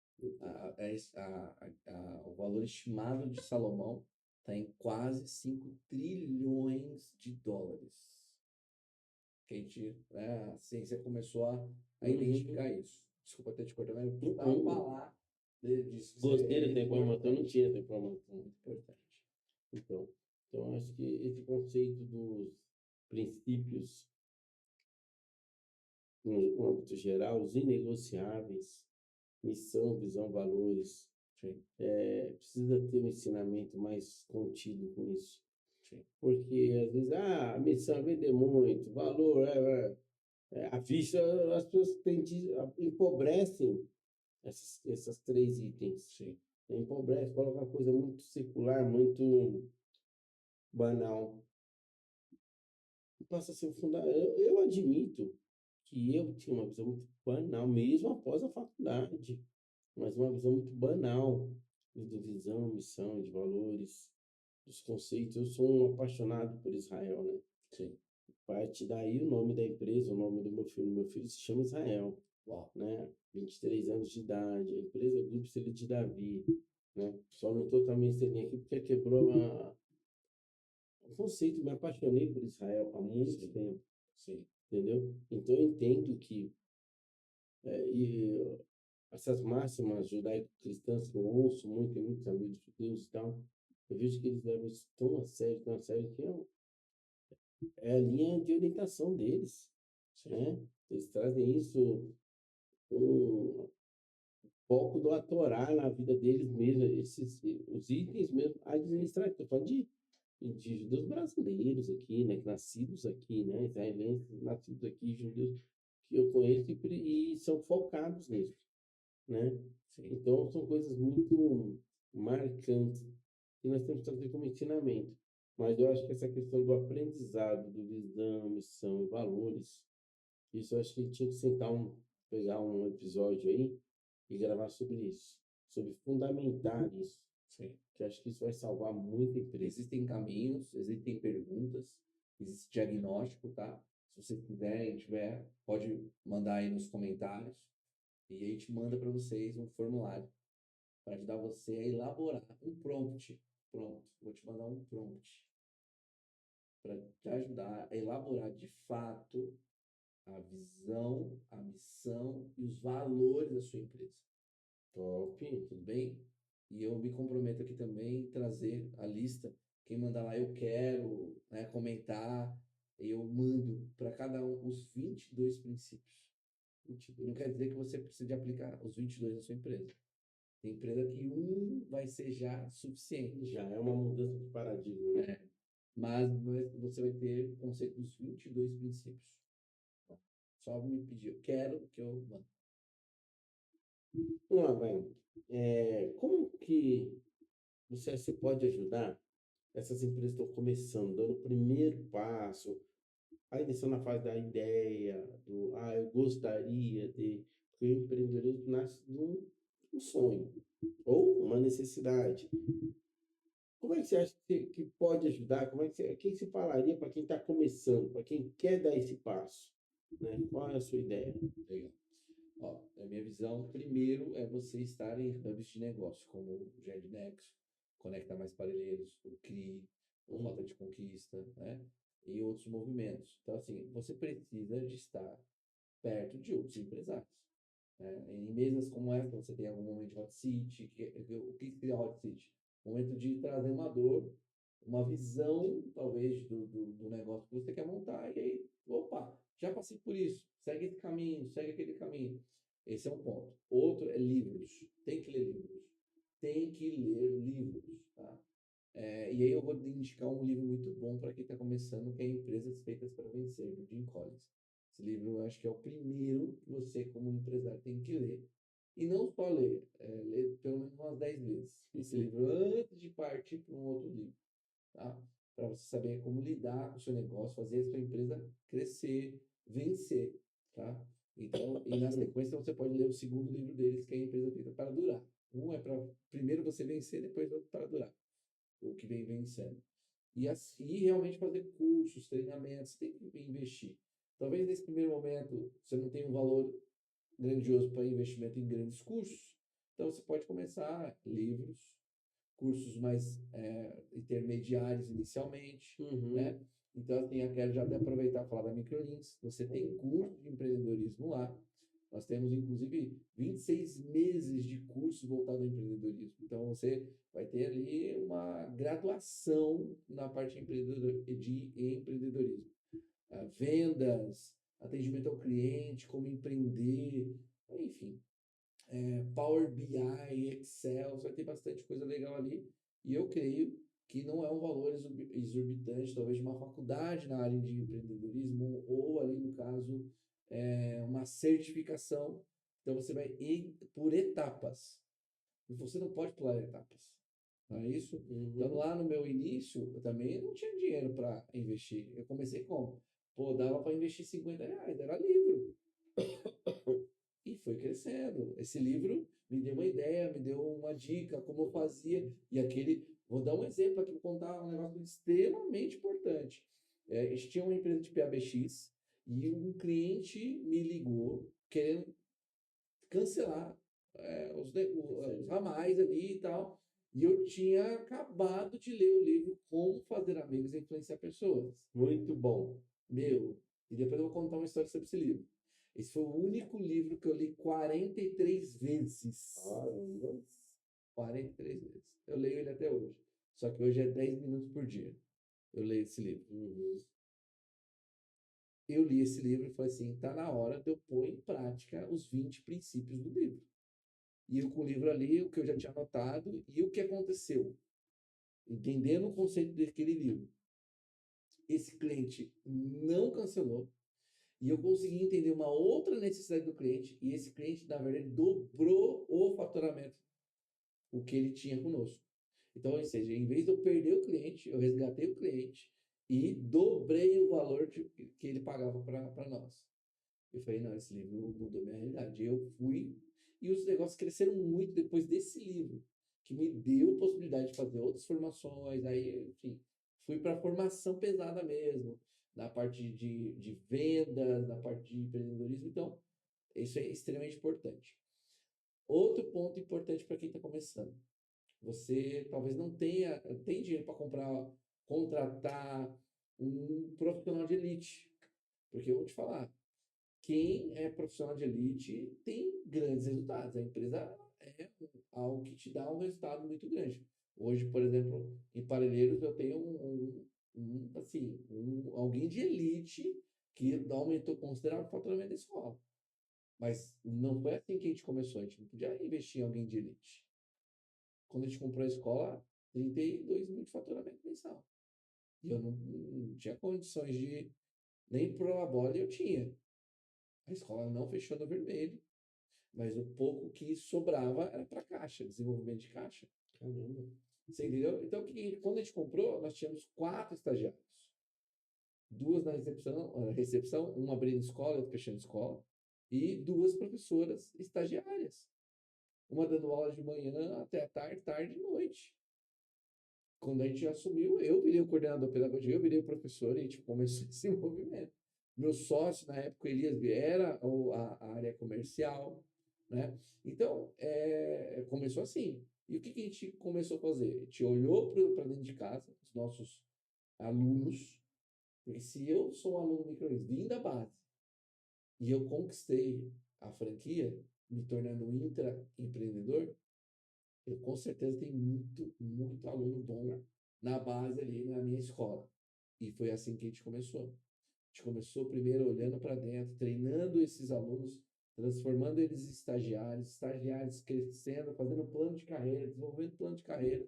O valor estimado de Salomão está em quase 5 trilhões de dólares. Que a ciência começou a identificar isso. Desculpa ter te cortado, mas eu precisava falar disso. Gostei dessa informação, não tinha essa informação. Muito importante. Então, acho que esse conceito dos princípios, no âmbito geral, os inegociáveis, missão, visão, valores, precisa ter um ensinamento mais contido com isso. Sim. Porque, às vezes, a missão é vender muito, valor, a ficha, as pessoas empobrecem essas três itens. Sim. Empobrece, coloca uma coisa muito secular, muito banal. Passa a ser fundamental. Eu admito que eu tinha uma visão muito banal, mesmo após a faculdade, mas uma visão muito banal de visão, missão, de valores, dos conceitos. Eu sou um apaixonado por Israel, né? Sim. Parte daí o nome da empresa, o nome do meu filho. Meu filho se chama Israel. Uau. Né? 23 anos de idade. A empresa Grupo Estrelas de Davi. Né? Só não estou com a minha estrelinha aqui porque quebrou o conceito. Me apaixonei por Israel há muito tempo. Sim. Entendeu? Então eu entendo que essas máximas judaico-cristãs que eu ouço muito, tem muitos amigos judeus e tal, eu vejo que eles levam isso tão a sério, que é a linha de orientação deles. Né? Eles trazem isso um pouco do Torá na vida deles mesmo, os itens mesmo administrativos. Estou falando indígenas brasileiros aqui, né, nascidos aqui, né, israelenses nascidos aqui, judeus que eu conheço e são focados nisso, né? Sim. Então são coisas muito marcantes que nós temos que trazer como ensinamento. Mas eu acho que essa questão do aprendizado, do visão, missão e valores, isso eu acho que tinha que pegar um episódio aí e gravar sobre isso, sobre fundamentar isso, Sim. que eu acho que isso vai salvar muita empresa. Existem caminhos, existem perguntas, existe diagnóstico, tá? Se vocês quiserem, tiver, pode mandar aí nos comentários e a gente manda para vocês um formulário para ajudar você a elaborar um prompt. Pronto, vou te mandar um prompt para te ajudar a elaborar de fato a visão, a missão e os valores da sua empresa. Top. Tudo bem? E eu me comprometo aqui também em trazer a lista. Quem mandar lá, eu quero, né, comentar, eu mando para cada um os 22 princípios. E não quer dizer que você precisa de aplicar os 22 na sua empresa. Tem empresa que um vai ser já suficiente. Já é uma mudança de paradigma, né? Mas você vai ter o conceito dos 22 princípios. Só me pedir, eu quero que eu mando. Vamos lá, velho. Como que você pode ajudar essas empresas que estão começando, dando o primeiro passo, ainda estão na fase da ideia, eu gostaria de. Porque o empreendedorismo nasce de um sonho ou uma necessidade. Como é que você acha que pode ajudar? O que você falaria para quem está começando, para quem quer dar esse passo? Né? Qual é a sua ideia? Legal. Ó, a minha visão, primeiro, é você estar em hubs de negócio, como o GEDNexo, Conecta Mais Parelheiros, o CRI, o Rota de Conquista, né? E outros movimentos. Então, assim, você precisa de estar perto de outros empresários. Né? Em mesas como essa, você tem algum momento de hot seat. O que seria hot seat? Momento de trazer uma dor, uma visão, talvez, do negócio que você quer montar, e aí, opa, já passei por isso, segue esse caminho, segue aquele caminho. Esse é um ponto. Outro é livros. Tem que ler livros. Tem que ler livros, tá? E aí eu vou indicar um livro muito bom para quem está começando, que é Empresas Feitas para Vencer, do Jim Collins. Esse livro eu acho que é o primeiro que você, como empresário, tem que ler. E não só ler, ler pelo menos umas 10 vezes esse livro antes de partir para um outro livro, tá? Para você saber como lidar com o seu negócio, fazer a sua empresa crescer, vencer, tá? Então, e na sequência você pode ler o segundo livro deles, que é a Empresa Feita para Durar. Um é para primeiro você vencer, depois outro para durar, o que vem vencendo. E assim, realmente fazer cursos, treinamentos, você tem que investir. Talvez nesse primeiro momento você não tenha um valor grandioso para investimento em grandes cursos, então você pode começar livros, cursos mais intermediários inicialmente, né? Então, assim, eu quero já até aproveitar e falar da Microlinks. Você tem curso de empreendedorismo lá. Nós temos, inclusive, 26 meses de curso voltado ao empreendedorismo. Então, você vai ter ali uma graduação na parte de empreendedorismo. Vendas, atendimento ao cliente, como empreender, enfim. Power BI, Excel, você vai ter bastante coisa legal ali. E eu creio que não é um valor exorbitante, talvez de uma faculdade na área de empreendedorismo, ou ali no caso, uma certificação. Então você vai ir por etapas. Você não pode pular etapas. Não é isso? Então lá no meu início, eu também não tinha dinheiro para investir. Eu comecei como? Pô, dava para investir R$ 50, era livro. E foi crescendo. Esse livro me deu uma ideia, me deu uma dica, como eu fazia. E aquele. Vou dar um exemplo aqui, vou contar um negócio extremamente importante. A gente tinha uma empresa de PABX e um cliente me ligou querendo cancelar os ramais ali e tal. E eu tinha acabado de ler o livro Como Fazer Amigos e Influenciar Pessoas. Muito bom. Meu, e depois eu vou contar uma história sobre esse livro. Esse foi o único livro que eu li 43 vezes. 43 vezes. Eu leio ele até hoje. Só que hoje é 10 minutos por dia. Eu leio esse livro. Eu li esse livro e falei assim, tá na hora de eu pôr em prática os 20 princípios do livro. E eu com o livro ali, o que eu já tinha anotado e o que aconteceu. entendendo o conceito daquele livro. Esse cliente não cancelou, e eu consegui entender uma outra necessidade do cliente, e esse cliente, na verdade, dobrou o faturamento, o que ele tinha conosco. Então, ou seja, em vez de eu perder o cliente, eu resgatei o cliente e dobrei o valor que ele pagava para nós. Eu falei, não, esse livro mudou minha realidade. Eu fui, e os negócios cresceram muito depois desse livro, que me deu possibilidade de fazer outras formações, aí, enfim, fui para a formação pesada mesmo, na parte de vendas, na parte de empreendedorismo, então, isso é extremamente importante. Outro ponto importante para quem está começando. Você talvez não tem dinheiro para contratar um profissional de elite. Porque eu vou te falar, quem é profissional de elite tem grandes resultados. A empresa é algo que te dá um resultado muito grande. Hoje, por exemplo, em Parelheiros eu tenho alguém de elite que aumentou considerável o faturamento da escola. Mas não foi assim que a gente começou. A gente não podia investir em alguém de elite. Quando a gente comprou a escola, 32 mil de faturamento mensal. E eu não tinha condições de nem prolabore eu tinha. A escola não fechou no vermelho, mas o pouco que sobrava era para caixa, desenvolvimento de caixa. Caramba. Você entendeu? Então, quando a gente comprou, nós tínhamos 4 estagiários. 2 na recepção, uma abrindo escola, outra fechando escola, e 2 professoras estagiárias. Uma dando aula de manhã até a tarde e noite. Quando a gente assumiu, eu virei o coordenador pedagógico, eu virei o professor e a gente começou esse movimento. Meu sócio, na época, Elias, era a área comercial, né? Então, começou assim. E o que a gente começou a fazer? A gente olhou para dentro de casa, os nossos alunos, porque se eu sou um aluno micro, vim da base, e eu conquistei a franquia, me tornando um intraempreendedor, eu com certeza tenho muito aluno bom na base ali na minha escola. E foi assim que a gente começou. A gente começou primeiro olhando para dentro, treinando esses alunos, transformando eles em estagiários, estagiários crescendo, fazendo plano de carreira, desenvolvendo plano de carreira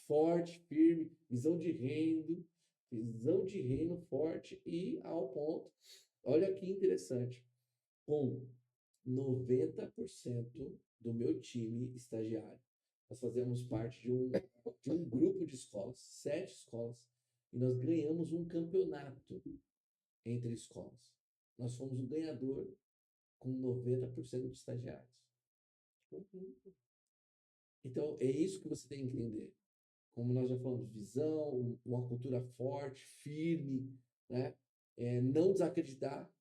forte, firme, visão de reino forte e ao ponto. Olha que interessante. Com 90% do meu time estagiário. Nós fazemos parte de um grupo de escolas, 7 escolas, e nós ganhamos um campeonato entre escolas. Nós fomos o ganhador com 90% de estagiários. Então, é isso que você tem que entender. Como nós já falamos, visão, uma cultura forte, firme, né? Não desacreditar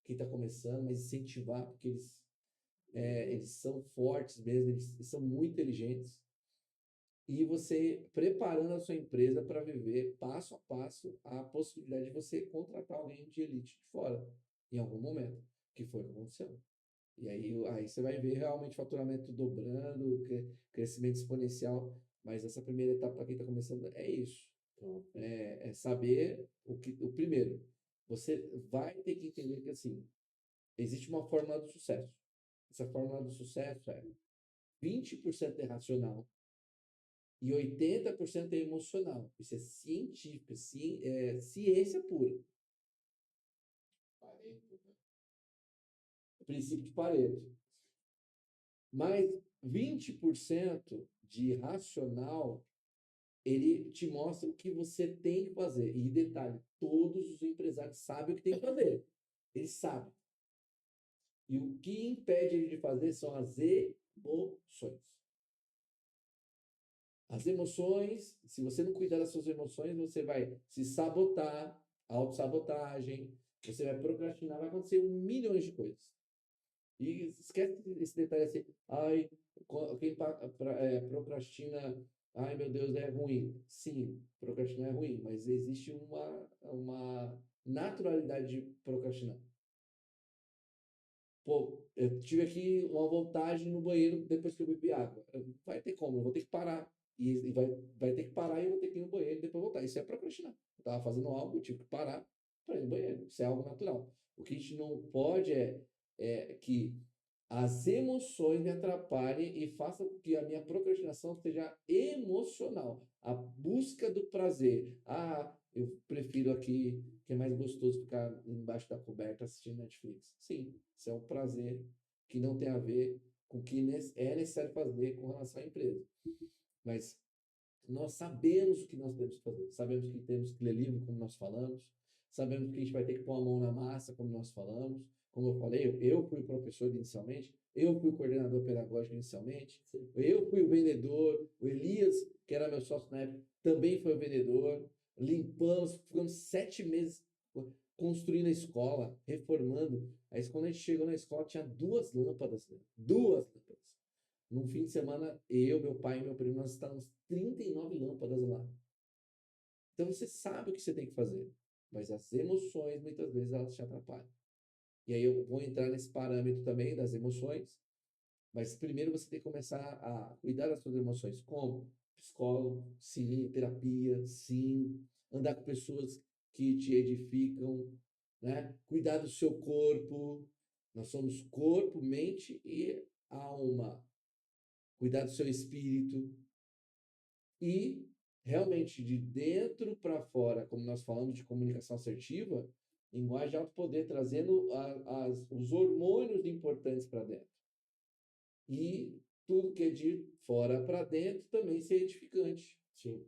quem está começando, mas incentivar, porque eles são fortes mesmo, eles são muito inteligentes. E você preparando a sua empresa para viver passo a passo a possibilidade de você contratar alguém de elite de fora, em algum momento, que foi o que aconteceu. E aí você vai ver realmente faturamento dobrando, crescimento exponencial. Mas essa primeira etapa para quem está começando é isso. É saber o primeiro. Você vai ter que entender que assim, existe uma fórmula do sucesso. Essa fórmula do sucesso é 20% é racional e 80% é emocional. Isso é científico, ciência pura. Princípio de Pareto. Mas 20% de racional, ele te mostra o que você tem que fazer. E detalhe, todos os empresários sabem o que tem que fazer. Eles sabem. E o que impede ele de fazer são as emoções. As emoções, se você não cuidar das suas emoções, você vai se sabotar, autossabotagem, você vai procrastinar, vai acontecer milhões de coisas. E esquece esse detalhe assim, ai, quem procrastina, ai meu Deus, é ruim. Sim, procrastinar é ruim, mas existe uma naturalidade de procrastinar. Pô, eu tive aqui uma voltagem no banheiro depois que eu bebi água. Vai ter como, eu vou ter que parar. E vai ter que parar e eu vou ter que ir no banheiro e depois voltar. Isso é procrastinar. Eu estava fazendo algo, eu tive que parar para ir no banheiro. Isso é algo natural. O que a gente não pode é que as emoções me atrapalhem e façam com que a minha procrastinação seja emocional. A busca do prazer. Ah, eu prefiro aqui, que é mais gostoso ficar embaixo da coberta assistindo Netflix. Sim, isso é um prazer que não tem a ver com o que é necessário fazer com relação à empresa. Mas nós sabemos o que nós temos que fazer. Sabemos que temos que ler livro, como nós falamos. Sabemos que a gente vai ter que pôr a mão na massa, como nós falamos. Como eu falei, eu fui professor inicialmente, eu fui coordenador pedagógico inicialmente, eu fui o vendedor, o Elias, que era meu sócio na época, também foi o vendedor. Limpamos, ficamos 7 meses construindo a escola, reformando. Aí quando a gente chegou na escola, tinha 2 lâmpadas, né? 2 lâmpadas. Num fim de semana, eu, meu pai e meu primo, nós estávamos 39 lâmpadas lá. Então você sabe o que você tem que fazer, mas as emoções, muitas vezes, elas te atrapalham. E aí eu vou entrar nesse parâmetro também das emoções, mas primeiro você tem que começar a cuidar das suas emoções. Como? Psicólogo, sim. Terapia, sim. Andar com pessoas que te edificam, né? Cuidar do seu corpo. Nós somos corpo, mente e alma. Cuidar do seu espírito. E realmente de dentro para fora, como nós falamos de comunicação assertiva, linguagem de alto poder, trazendo os hormônios importantes para dentro. E tudo que é de fora para dentro também ser edificante. Sim.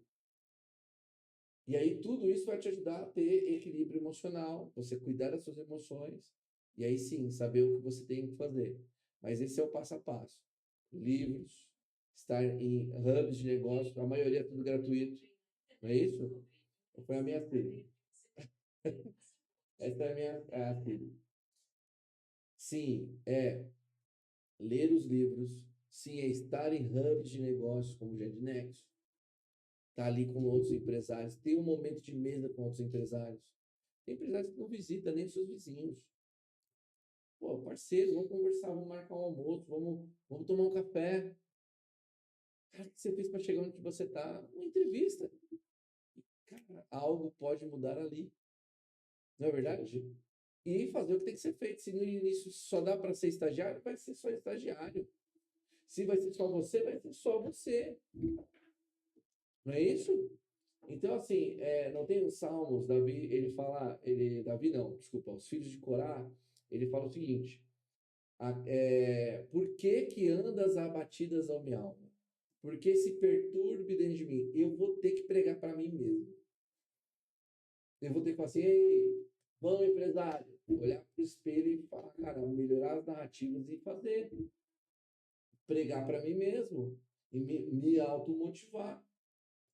E aí tudo isso vai te ajudar a ter equilíbrio emocional, você cuidar das suas emoções, e aí sim, saber o que você tem que fazer. Mas esse é o passo a passo. Livros, estar em hubs de negócio, a maioria é tudo gratuito. Não é isso? Foi a minha filha. Essa é a minha filha. Sim, é ler os livros. Sim, é estar em hubs de negócios como o Gednexo. Estar ali com outros empresários. Ter um momento de mesa com outros empresários. Tem empresários que não visitam nem os seus vizinhos. Pô, parceiro, vamos conversar, vamos marcar um almoço, vamos tomar um café. Cara, o que você fez para chegar onde você está? Uma entrevista. Cara, algo pode mudar ali. Não é verdade? E fazer o que tem que ser feito. Se no início só dá para ser estagiário, vai ser só estagiário. Se vai ser só você, vai ser só você. Não é isso? Então, assim, não tem os Salmos, Davi, ele fala, Davi não, desculpa, os filhos de Corá, ele fala o seguinte, por que que andas abatidas ao minha alma? Por que se perturbe dentro de mim? Eu vou ter que pregar para mim mesmo. Eu vou ter que falar assim, ei, vamos empresário, olhar para o espelho e falar, cara, melhorar as narrativas e fazer. Pregar para mim mesmo e me automotivar.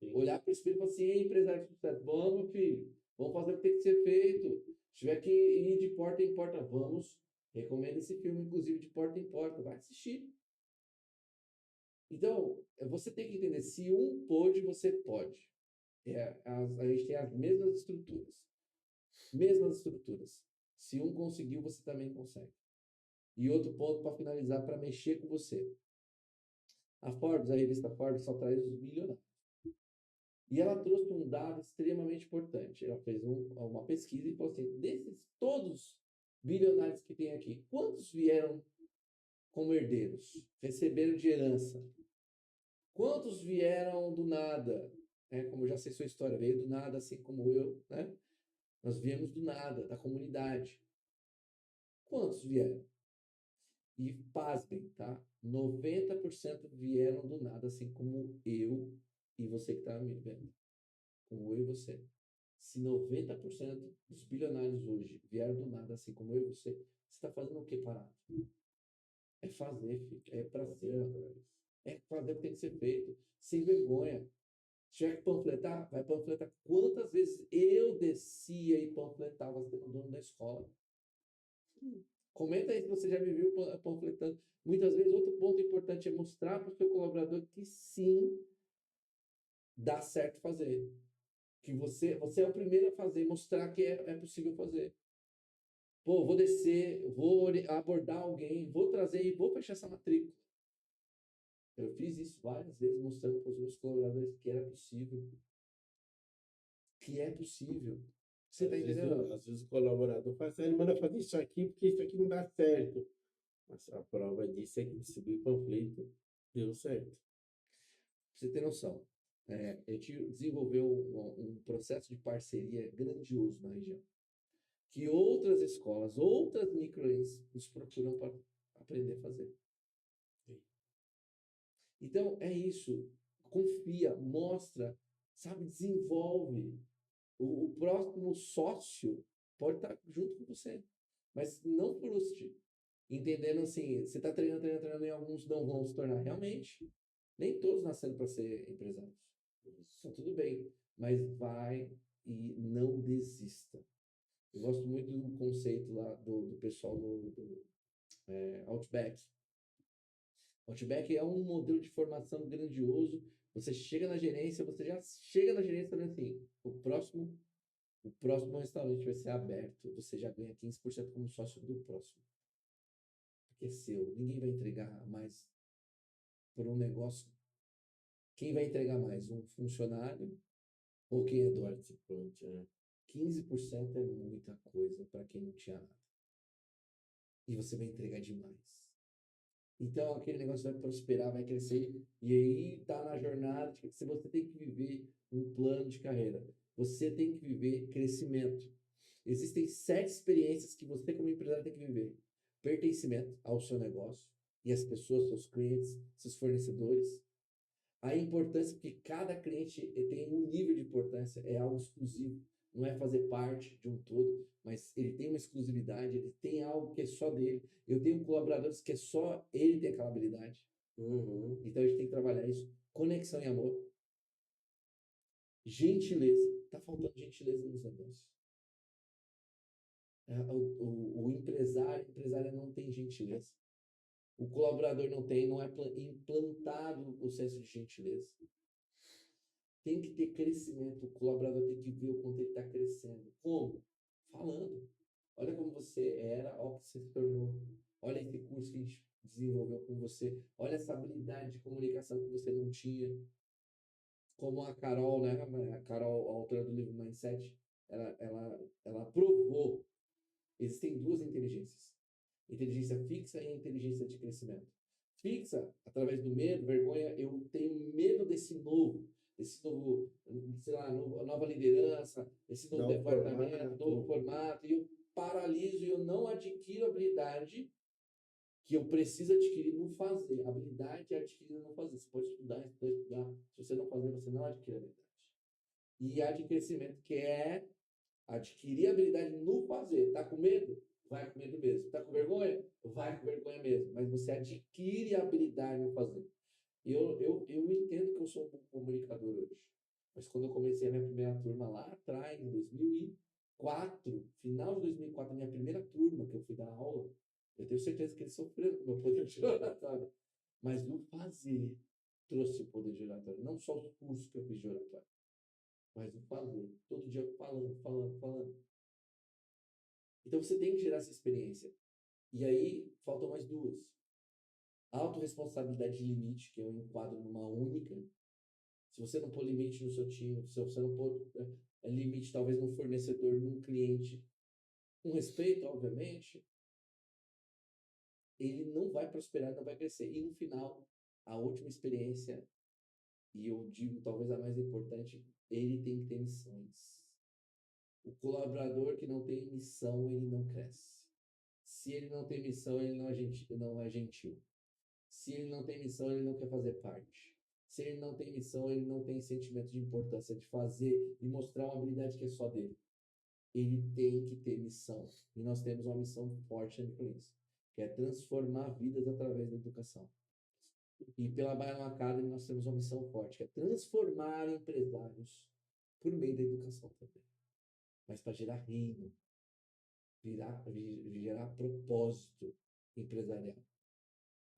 Olhar para o espelho e falar assim, ei, empresário de sucesso, vamos, meu filho, vamos fazer o que tem que ser feito. Se tiver que ir de porta em porta, vamos. Recomendo esse filme, inclusive, de porta em porta. Vai assistir. Então, você tem que entender, se um pôde, você pode. A gente tem as mesmas estruturas. Mesmas estruturas. Se um conseguiu, você também consegue. E outro ponto para finalizar, para mexer com você. A Forbes, a revista Forbes, só traz os milionários. E ela trouxe um dado extremamente importante. Ela fez uma pesquisa e falou assim: desses todos bilionários que tem aqui, quantos vieram como herdeiros? Receberam de herança? Quantos vieram do nada? Como eu já sei sua história, veio do nada, assim como eu, né? Nós viemos do nada, da comunidade. Quantos vieram? E pasmem, tá? 90% vieram do nada, assim como eu e você que está me vendo. Como eu e você. Se 90% dos bilionários hoje vieram do nada, assim como eu e você está fazendo o que parado? É fazer, filho. É pra cima. É fazer o que tem que ser feito. Sem vergonha. Se tiver que panfletar, vai panfletar. Quantas vezes eu descia e panfletava sendo dono da escola? Comenta aí se você já me viu panfletando. Muitas vezes, outro ponto importante é mostrar para o seu colaborador que sim, dá certo fazer. Que você é o primeiro a fazer, mostrar que é possível fazer. Pô, vou descer, vou abordar alguém, vou trazer e vou fechar essa matrícula. Eu fiz isso várias vezes, mostrando para os meus colaboradores que era possível. Que é possível. Você está entendendo? Às vezes o colaborador fala assim, manda fazer isso aqui, porque isso aqui não dá certo. Mas a prova disso é que distribuir panfleto deu certo. Pra você ter noção, a gente desenvolveu um processo de parceria grandioso na região, que outras escolas, outras microens nos procuram para aprender a fazer. Então, é isso. Confia, mostra, sabe, desenvolve. O próximo sócio pode estar junto com você, mas não frustre. Entendendo assim, você está treinando, e alguns não vão se tornar realmente. Nem todos nasceram para ser empresários. Isso tudo bem, mas vai e não desista. Eu gosto muito do conceito lá do pessoal do Outback. Outback é um modelo de formação grandioso. Você chega na gerência, você já chega na gerência falando assim, o próximo restaurante vai ser aberto, você já ganha 15% como sócio do próximo. Porque é seu, ninguém vai entregar mais por um negócio. Quem vai entregar mais? Um funcionário ou quem é dono? Participante, né? 15% é muita coisa para quem não tinha nada. E você vai entregar demais. Então aquele negócio vai prosperar, vai crescer. E aí tá na jornada. Se você tem que viver um plano de carreira, você tem que viver crescimento. Existem 7 experiências que você, como empresário, tem que viver: pertencimento ao seu negócio e às pessoas, seus clientes, seus fornecedores. A importância, porque cada cliente tem um nível de importância, é algo exclusivo, não é fazer parte de um todo, mas ele tem uma exclusividade, ele tem algo que é só dele. Eu tenho colaboradores que é só ele tem aquela habilidade. Então a gente tem que trabalhar isso. Conexão e amor. Gentileza. Tá faltando gentileza nos negócios. O empresário, a empresária não tem gentileza. O colaborador não tem, não é implantado o senso de gentileza. Tem que ter crescimento, o colaborador tem que ver o quanto ele está crescendo. Como? Falando. Olha como você era, olha o que você se tornou. Olha esse curso que a gente desenvolveu com você. Olha essa habilidade de comunicação que você não tinha. Como a Carol, né? A Carol, a autora do livro Mindset, ela provou. Existem 2 inteligências: inteligência fixa e inteligência de crescimento. Fixa, através do medo, vergonha, eu tenho medo desse novo, sei lá, nova liderança, esse novo departamento, novo formato, e eu paraliso e eu não adquiro a habilidade que eu preciso adquirir no fazer. A habilidade é adquirida no fazer. Você pode estudar. Se você não fazer, você não adquire a habilidade. E a de crescimento, que é adquirir a habilidade no fazer. Tá com medo? Vai com medo mesmo. Tá com vergonha? Vai com vergonha mesmo. Mas você adquire a habilidade no fazer. Eu entendo que eu sou um bom comunicador hoje. Mas quando eu comecei a minha primeira turma lá atrás, em 2004, final de 2004, a minha primeira turma que eu fui dar aula, eu tenho certeza que eles sofreram com o meu poder de oratória. Mas no fazer trouxe o poder de oratória. Não só os cursos que eu fiz de oratória, mas o fazer. Todo dia falando. Então você tem que gerar essa experiência. E aí faltam mais 2. Autoresponsabilidade de limite, que eu enquadro numa única. Se você não pôr limite no seu time, se você não pôr limite talvez num fornecedor, num cliente, com respeito, obviamente, ele não vai prosperar, não vai crescer. E no final, a última experiência, e eu digo talvez a mais importante, ele tem que ter missões. O colaborador que não tem missão, ele não cresce. Se ele não tem missão, ele não é gentil. Se ele não tem missão, ele não quer fazer parte. Se ele não tem missão, ele não tem sentimento de importância de fazer e mostrar uma habilidade que é só dele. Ele tem que ter missão. E nós temos uma missão forte na Influência, que é transformar vidas através da educação. E pela Baiano Academy nós temos uma missão forte, que é transformar empresários por meio da educação também. Mas para gerar reino, gerar propósito empresarial.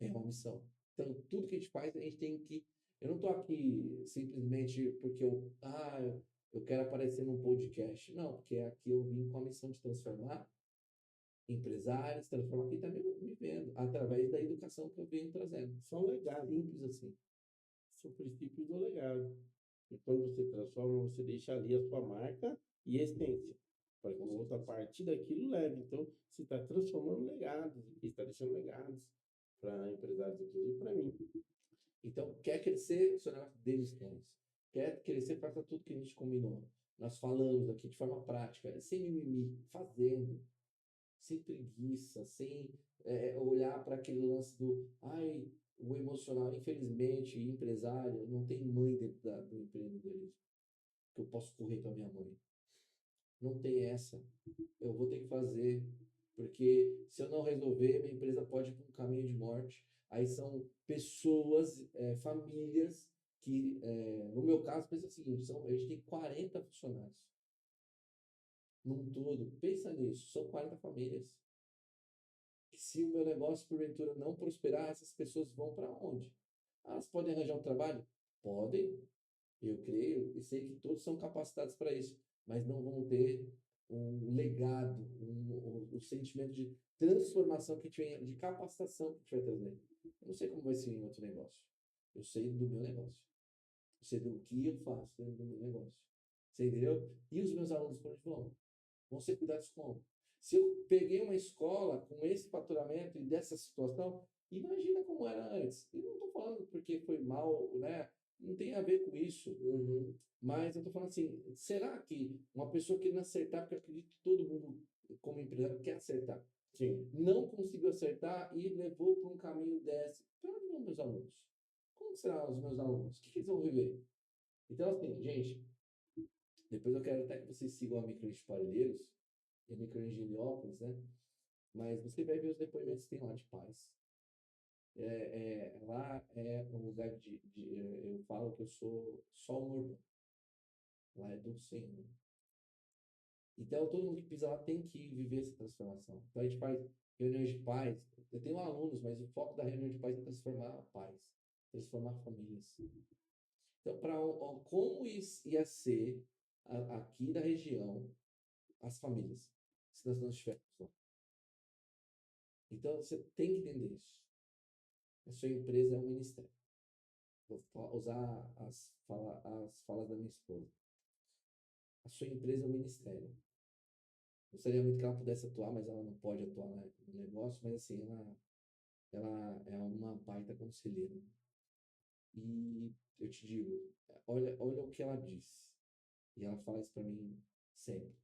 É uma missão. Então, tudo que a gente faz, a gente tem que. Eu não estou aqui simplesmente porque eu quero aparecer num podcast. Não, porque aqui eu vim com a missão de transformar empresários, transformar quem está me vendo, através da educação que eu venho trazendo. São legado. Simples assim. São princípios do legado. E quando você transforma, você deixa ali a sua marca e essência. para que o outro, a partir daquilo, leve. Então, você está transformando legados, está deixando legados para empresários, inclusive para mim. Então, quer crescer, seu negócio deles quer. Quer crescer, faça tudo que a gente combinou. Nós falamos aqui de forma prática, sem mimimi, fazendo, sem preguiça, sem olhar para aquele lance do, ai, o emocional. Infelizmente, empresário não tem mãe dentro do empreendedorismo, que eu posso correr para minha mãe. Não tem essa. Eu vou ter que fazer, porque se eu não resolver, minha empresa pode ir para um caminho de morte. Aí são pessoas, famílias, que, no meu caso, pensa o seguinte, a gente tem 40 funcionários. Num todo, pensa nisso, são 40 famílias. Se o meu negócio, porventura, não prosperar, essas pessoas vão para onde? Elas podem arranjar um trabalho? Podem, eu creio, e sei que todos são capacitados para isso, mas não vão ter um legado, um sentimento de transformação que tiver, de capacitação que tiver trazendo. Eu não sei como vai ser em outro negócio. Eu sei do meu negócio. Eu sei do que eu faço dentro do meu negócio. Você entendeu? E os meus alunos por onde vão? Vão ser cuidados como? Se eu peguei uma escola com esse faturamento e dessa situação, imagina como era antes. E não estou falando porque foi mal, né? Não tem a ver com isso. Mas eu estou falando assim, será que uma pessoa que não acertar, porque eu acredito que todo mundo, como empresário, quer acertar, Sim. não conseguiu acertar e levou para um caminho desse. Para onde vão meus alunos? Como serão os meus alunos? O que eles vão viver? Então, assim, gente, depois eu quero até que vocês sigam a Microengenheiros Parelheiros e a Microengenheirópolis, né? Mas você vai ver os depoimentos que tem lá de paz. Lá é um lugar eu falo que eu sou só um mordomo. Lá é do Senhor. Então, todo mundo que pisa lá tem que viver essa transformação. Então, a gente faz reuniões de paz. Eu tenho alunos, mas o foco da reunião de paz é transformar a paz, transformar famílias. Então, como ia ser aqui da região as famílias, se nós não estivéssemos lá? Então, você tem que entender isso. A sua empresa é um ministério. Vou usar as falas da minha esposa. A sua empresa é um ministério. Gostaria muito que ela pudesse atuar, mas ela não pode atuar no negócio, mas assim, ela é uma baita conselheira. E eu te digo, olha o que ela diz. E ela fala isso para mim sempre.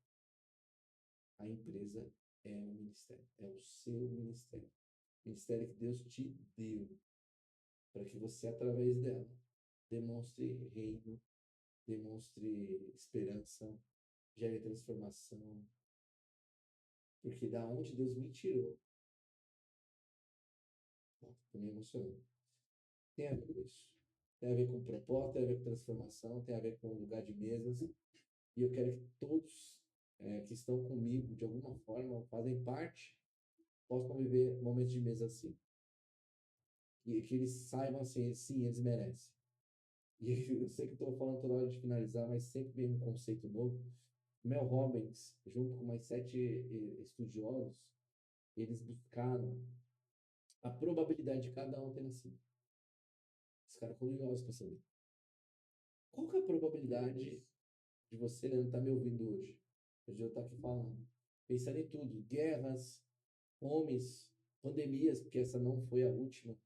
A empresa é um ministério, é o seu ministério. Ministério que Deus te deu, para que você, através dela, demonstre reino, demonstre esperança, gere transformação. Porque da onde Deus me tirou, tô me emocionando, tem a ver com isso. Tem a ver com propósito, tem a ver com transformação, tem a ver com lugar de mesas. E eu quero que todos que estão comigo, de alguma forma, fazem parte, possam viver momentos de mesa assim. E que eles saibam assim, sim, eles merecem. E eu sei que estou falando toda hora de finalizar, mas sempre vem um conceito novo. Mel Robbins, junto com mais 7 estudiosos, eles buscaram a probabilidade de cada um ter nascido. Os caras curiosos para saber. Qual que é a probabilidade de você, Leandro, estar me ouvindo hoje? Hoje eu estou aqui falando. Pensando em tudo. Guerras, fomes, pandemias, porque essa não foi a última.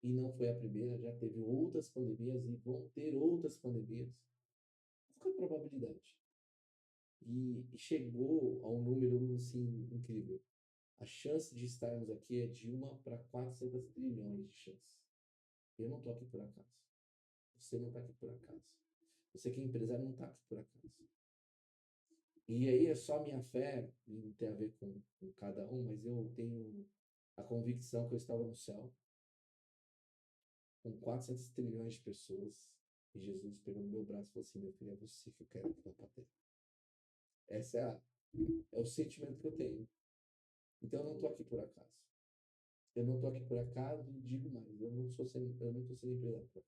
E não foi a primeira, já teve outras pandemias e vão ter outras pandemias. Qual é a probabilidade? E chegou a um número assim, incrível. A chance de estarmos aqui é de 1 para 400 trilhões de chance. Eu não estou aqui por acaso. Você não está aqui por acaso. Você que é empresário não está aqui por acaso. E aí é só minha fé, não tem a ver com cada um, mas eu tenho a convicção que eu estava no céu, com 400 trilhões de pessoas, e Jesus pegou no meu braço e falou assim, meu filho, é você que eu quero que vá para a terra. Esse é o sentimento que eu tenho. Então eu não estou aqui por acaso. Eu não estou aqui por acaso e digo mais, eu não estou sendo empresário por acaso.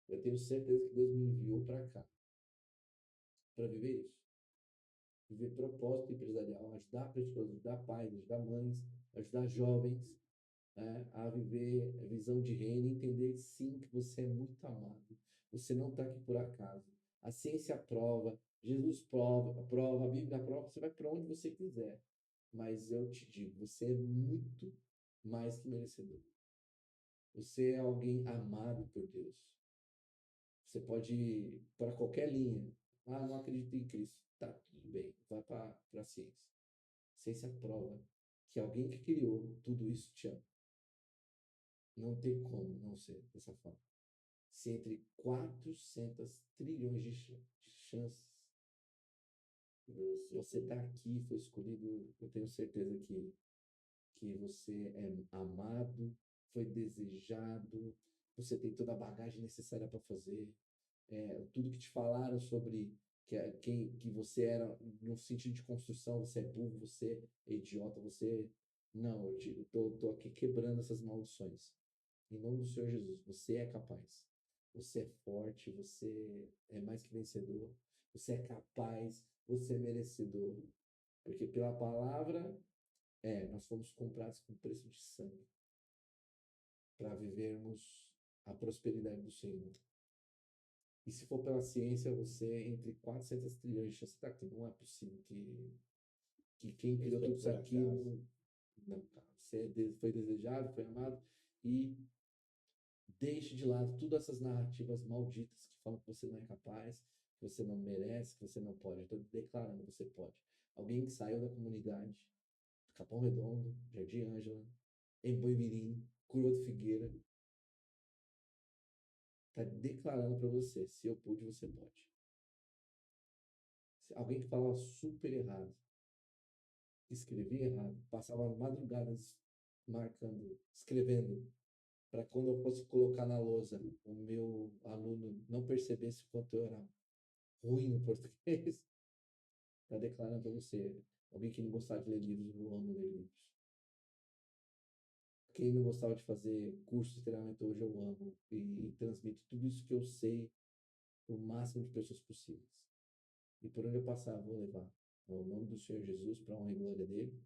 Eu tenho certeza que Deus me enviou para cá para viver isso. Viver propósito empresarial, ajudar pessoas, ajudar pais, ajudar mães, ajudar jovens, né, a viver a visão de reino, entender sim que você é muito amado. Você não está aqui por acaso. A ciência prova, Jesus prova, a Bíblia prova, você vai para onde você quiser. Mas eu te digo, você é muito mais que merecedor. Você é alguém amado por Deus. Você pode ir para qualquer linha. Ah, não acredito em Cristo. Tá, tudo bem. Vai para a ciência. Ciência prova que alguém que criou tudo isso te ama. Não tem como não ser dessa forma. Se entre 400 trilhões de chances você está aqui, foi escolhido, eu tenho certeza que você é amado, foi desejado, você tem toda a bagagem necessária para fazer. Tudo que te falaram sobre que você era, no sentido de construção, você é burro, você é idiota, você. Não, eu tô aqui quebrando essas maldições. Em nome do Senhor Jesus, você é capaz. Você é forte, você é mais que vencedor. Você é capaz, você é merecedor. Porque pela palavra, nós fomos comprados com preço de sangue para vivermos a prosperidade do Senhor. E se for pela ciência, você entre 400 trilhões de chances, tá aqui, não é possível que quem criou tudo isso aqui não, cara. Você foi desejado, foi amado e deixe de lado todas essas narrativas malditas que falam que você não é capaz, que você não merece, que você não pode. Eu estou declarando que você pode. Alguém que saiu da comunidade, Capão Redondo, Jardim Ângela, em Boimirim, Curva do Figueira, está declarando para você: se eu pude, você pode. Alguém que falava super errado, escrevia errado, passava madrugadas marcando, escrevendo, para quando eu fosse colocar na lousa, o meu aluno não percebesse o quanto eu era ruim no português, está declarando para você. Alguém que não gostava de ler livros, eu amo ler livros. Quem não gostava de fazer curso de treinamento, hoje eu amo e transmito tudo isso que eu sei para o máximo de pessoas possíveis. E por onde eu passar, vou levar o nome do Senhor Jesus para a honra e glória dele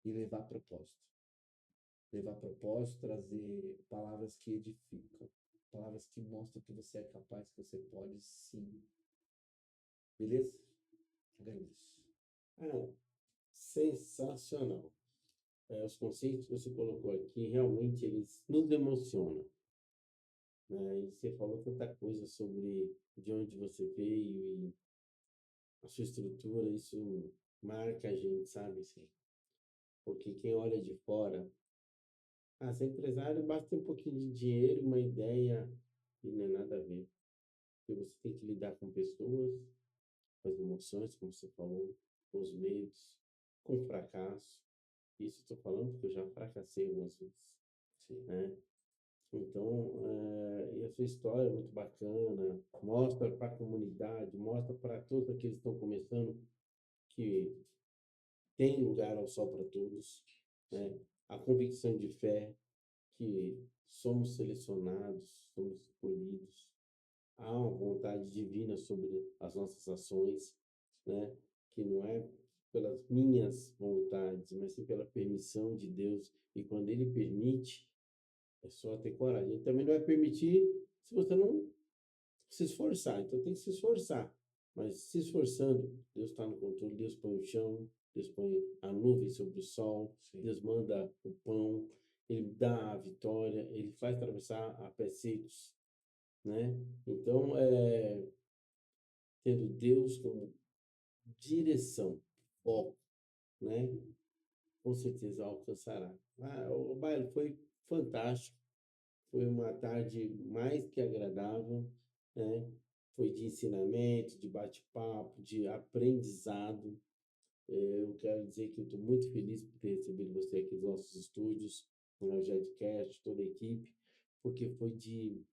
e levar propósito. Levar propósito, trazer palavras que edificam, palavras que mostram que você é capaz, que você pode sim. Beleza? Agradeço. Sensacional. Os conceitos que você colocou aqui, realmente, eles nos emocionam. Né? E você falou tanta coisa sobre de onde você veio e a sua estrutura, isso marca a gente, sabe? Assim, porque quem olha de fora, ser empresário basta ter um pouquinho de dinheiro, uma ideia, e não é nada a ver. Porque você tem que lidar com pessoas, com as emoções, como você falou, com os medos, com o fracasso. Isso eu estou falando porque eu já fracassei algumas vezes, né? Então, e a sua história é muito bacana, mostra para a comunidade, mostra para todos aqueles que estão começando que tem lugar ao sol para todos, né? A convicção de fé que somos selecionados, somos escolhidos, há uma vontade divina sobre as nossas ações, né? Que não é pelas minhas vontades, mas sim pela permissão de Deus. E quando Ele permite, é só ter coragem. Ele também não vai permitir se você não se esforçar. Então tem que se esforçar. Mas se esforçando, Deus está no controle. Deus põe o chão, Deus põe a nuvem sobre o sol, Sim. Deus manda o pão, Ele dá a vitória, Ele faz atravessar a pés secos, né? Então, tendo Deus como direção, foco, né? Com certeza alcançará. O baile foi fantástico. Foi uma tarde mais que agradável, né? Foi de ensinamento, de bate-papo, de aprendizado. Eu quero dizer que eu estou muito feliz por ter recebido você aqui nos nossos estúdios, no Jedcast, toda a equipe, porque foi de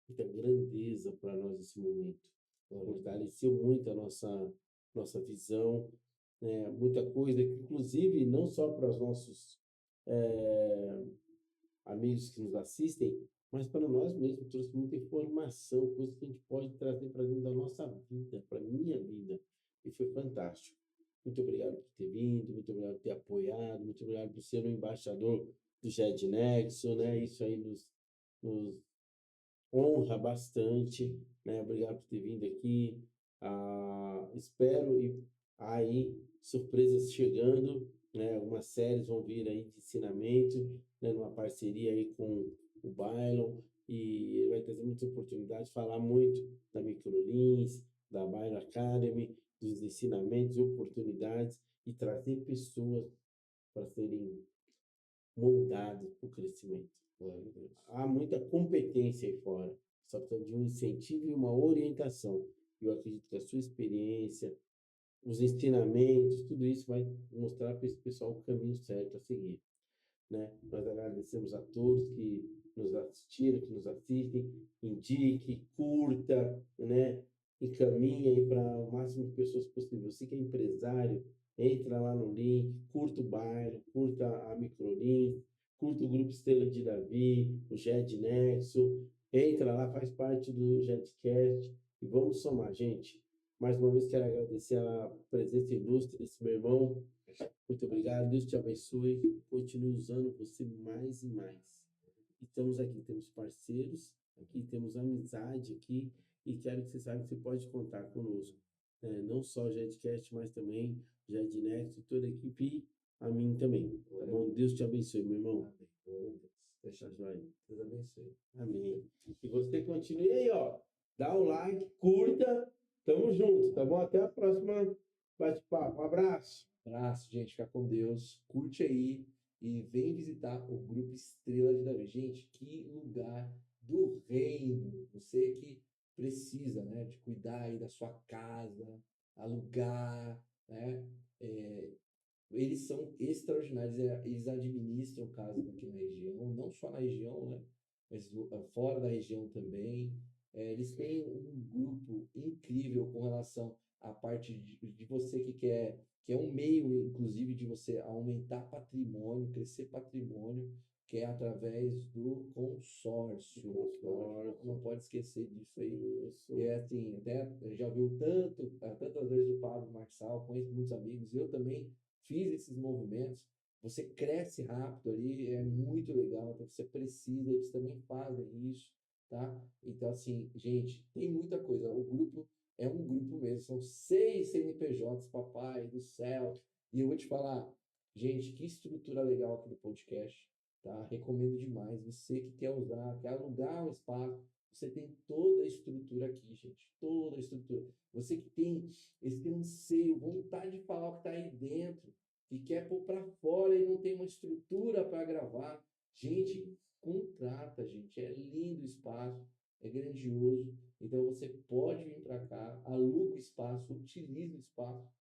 muita grandeza para nós esse momento. Fortaleceu muito a nossa visão, né? Muita coisa, inclusive não só para os nossos amigos que nos assistem, mas para nós mesmos, trouxe muita informação, coisas que a gente pode trazer para dentro da nossa vida, para a minha vida. E foi fantástico. Muito obrigado por ter vindo, muito obrigado por ter apoiado, muito obrigado por ser o embaixador do Jet Nexo, né? Isso aí nos honra bastante, né? Obrigado por ter vindo aqui, Espero e aí surpresas chegando, né? Algumas séries vão vir aí de ensinamento, né? Numa parceria aí com o Bailon e ele vai trazer muitas oportunidades, falar muito da Microlins, da Bailon Academy, dos ensinamentos e oportunidades e trazer pessoas para serem moldadas para o crescimento. Glória a Deus. Há muita competência aí fora, só precisa de um incentivo e uma orientação. Eu acredito que a sua experiência, os ensinamentos, tudo isso vai mostrar para esse pessoal o caminho certo a seguir, né? Nós agradecemos a todos que nos assistiram, que nos assistem, indique, curta, né? Encaminhe aí para o máximo de pessoas possível. Você que é empresário, entra lá no link, curta o bairro, curta a Microlink, curta o Grupo Estrela de Davi, o GED Nexo, entra lá, faz parte do GEDcast e vamos somar, gente. Mais uma vez quero agradecer a presença ilustre desse meu irmão. Muito obrigado, Deus te abençoe. Continue usando você mais e mais. Estamos aqui, temos parceiros, aqui temos amizade aqui e quero que você saiba que você pode contar conosco. Não só o Jedcast, mas também o Jednext e toda a equipe e a mim também. Tá bom? Deus te abençoe, meu irmão. Amém. Glória a Deus. Deixa Joia. Deus abençoe. Amém. E você continue aí, ó. Dá o like, curta. Tamo junto, tá bom? Até a próxima bate-papo. Um abraço. Abraço, gente. Fica com Deus. Curte aí e vem visitar o Grupo Estrela de Davi. Gente, que lugar do reino. Você que precisa, né, de cuidar aí da sua casa, alugar, né? Eles são extraordinários. Eles administram casas aqui na região, não só na região, né? Mas fora da região também. Eles têm um grupo incrível com relação à parte de você que é um meio, inclusive, de você aumentar patrimônio, crescer patrimônio, que é através do consórcio. Não pode esquecer disso aí. Isso. É assim, até já ouviu tantas vezes o Pablo Marçal, conheço muitos amigos, eu também fiz esses movimentos. Você cresce rápido ali, é muito legal. Então você precisa, eles também fazem isso, tá? Então, assim, gente, tem muita coisa. O grupo é um grupo mesmo, são 6 CNPJs, papai do céu. E eu vou te falar, gente, que estrutura legal aqui do podcast, tá? Recomendo demais. Você que quer usar, quer alugar um espaço, você tem toda a estrutura aqui, gente. Toda a estrutura. Você que tem esse anseio, vontade de falar o que está aí dentro, que quer pôr para fora e não tem uma estrutura para gravar. Gente, contrata, gente. É lindo o espaço, é grandioso. Então você pode vir para cá, aluga o espaço, utiliza o espaço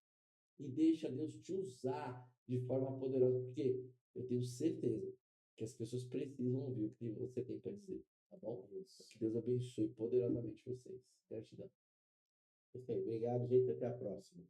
e deixa Deus te usar de forma poderosa, porque eu tenho certeza que as pessoas precisam ouvir o que você tem para dizer, tá bom? Que Deus abençoe poderosamente vocês. Gratidão. Obrigado, gente. Até a próxima.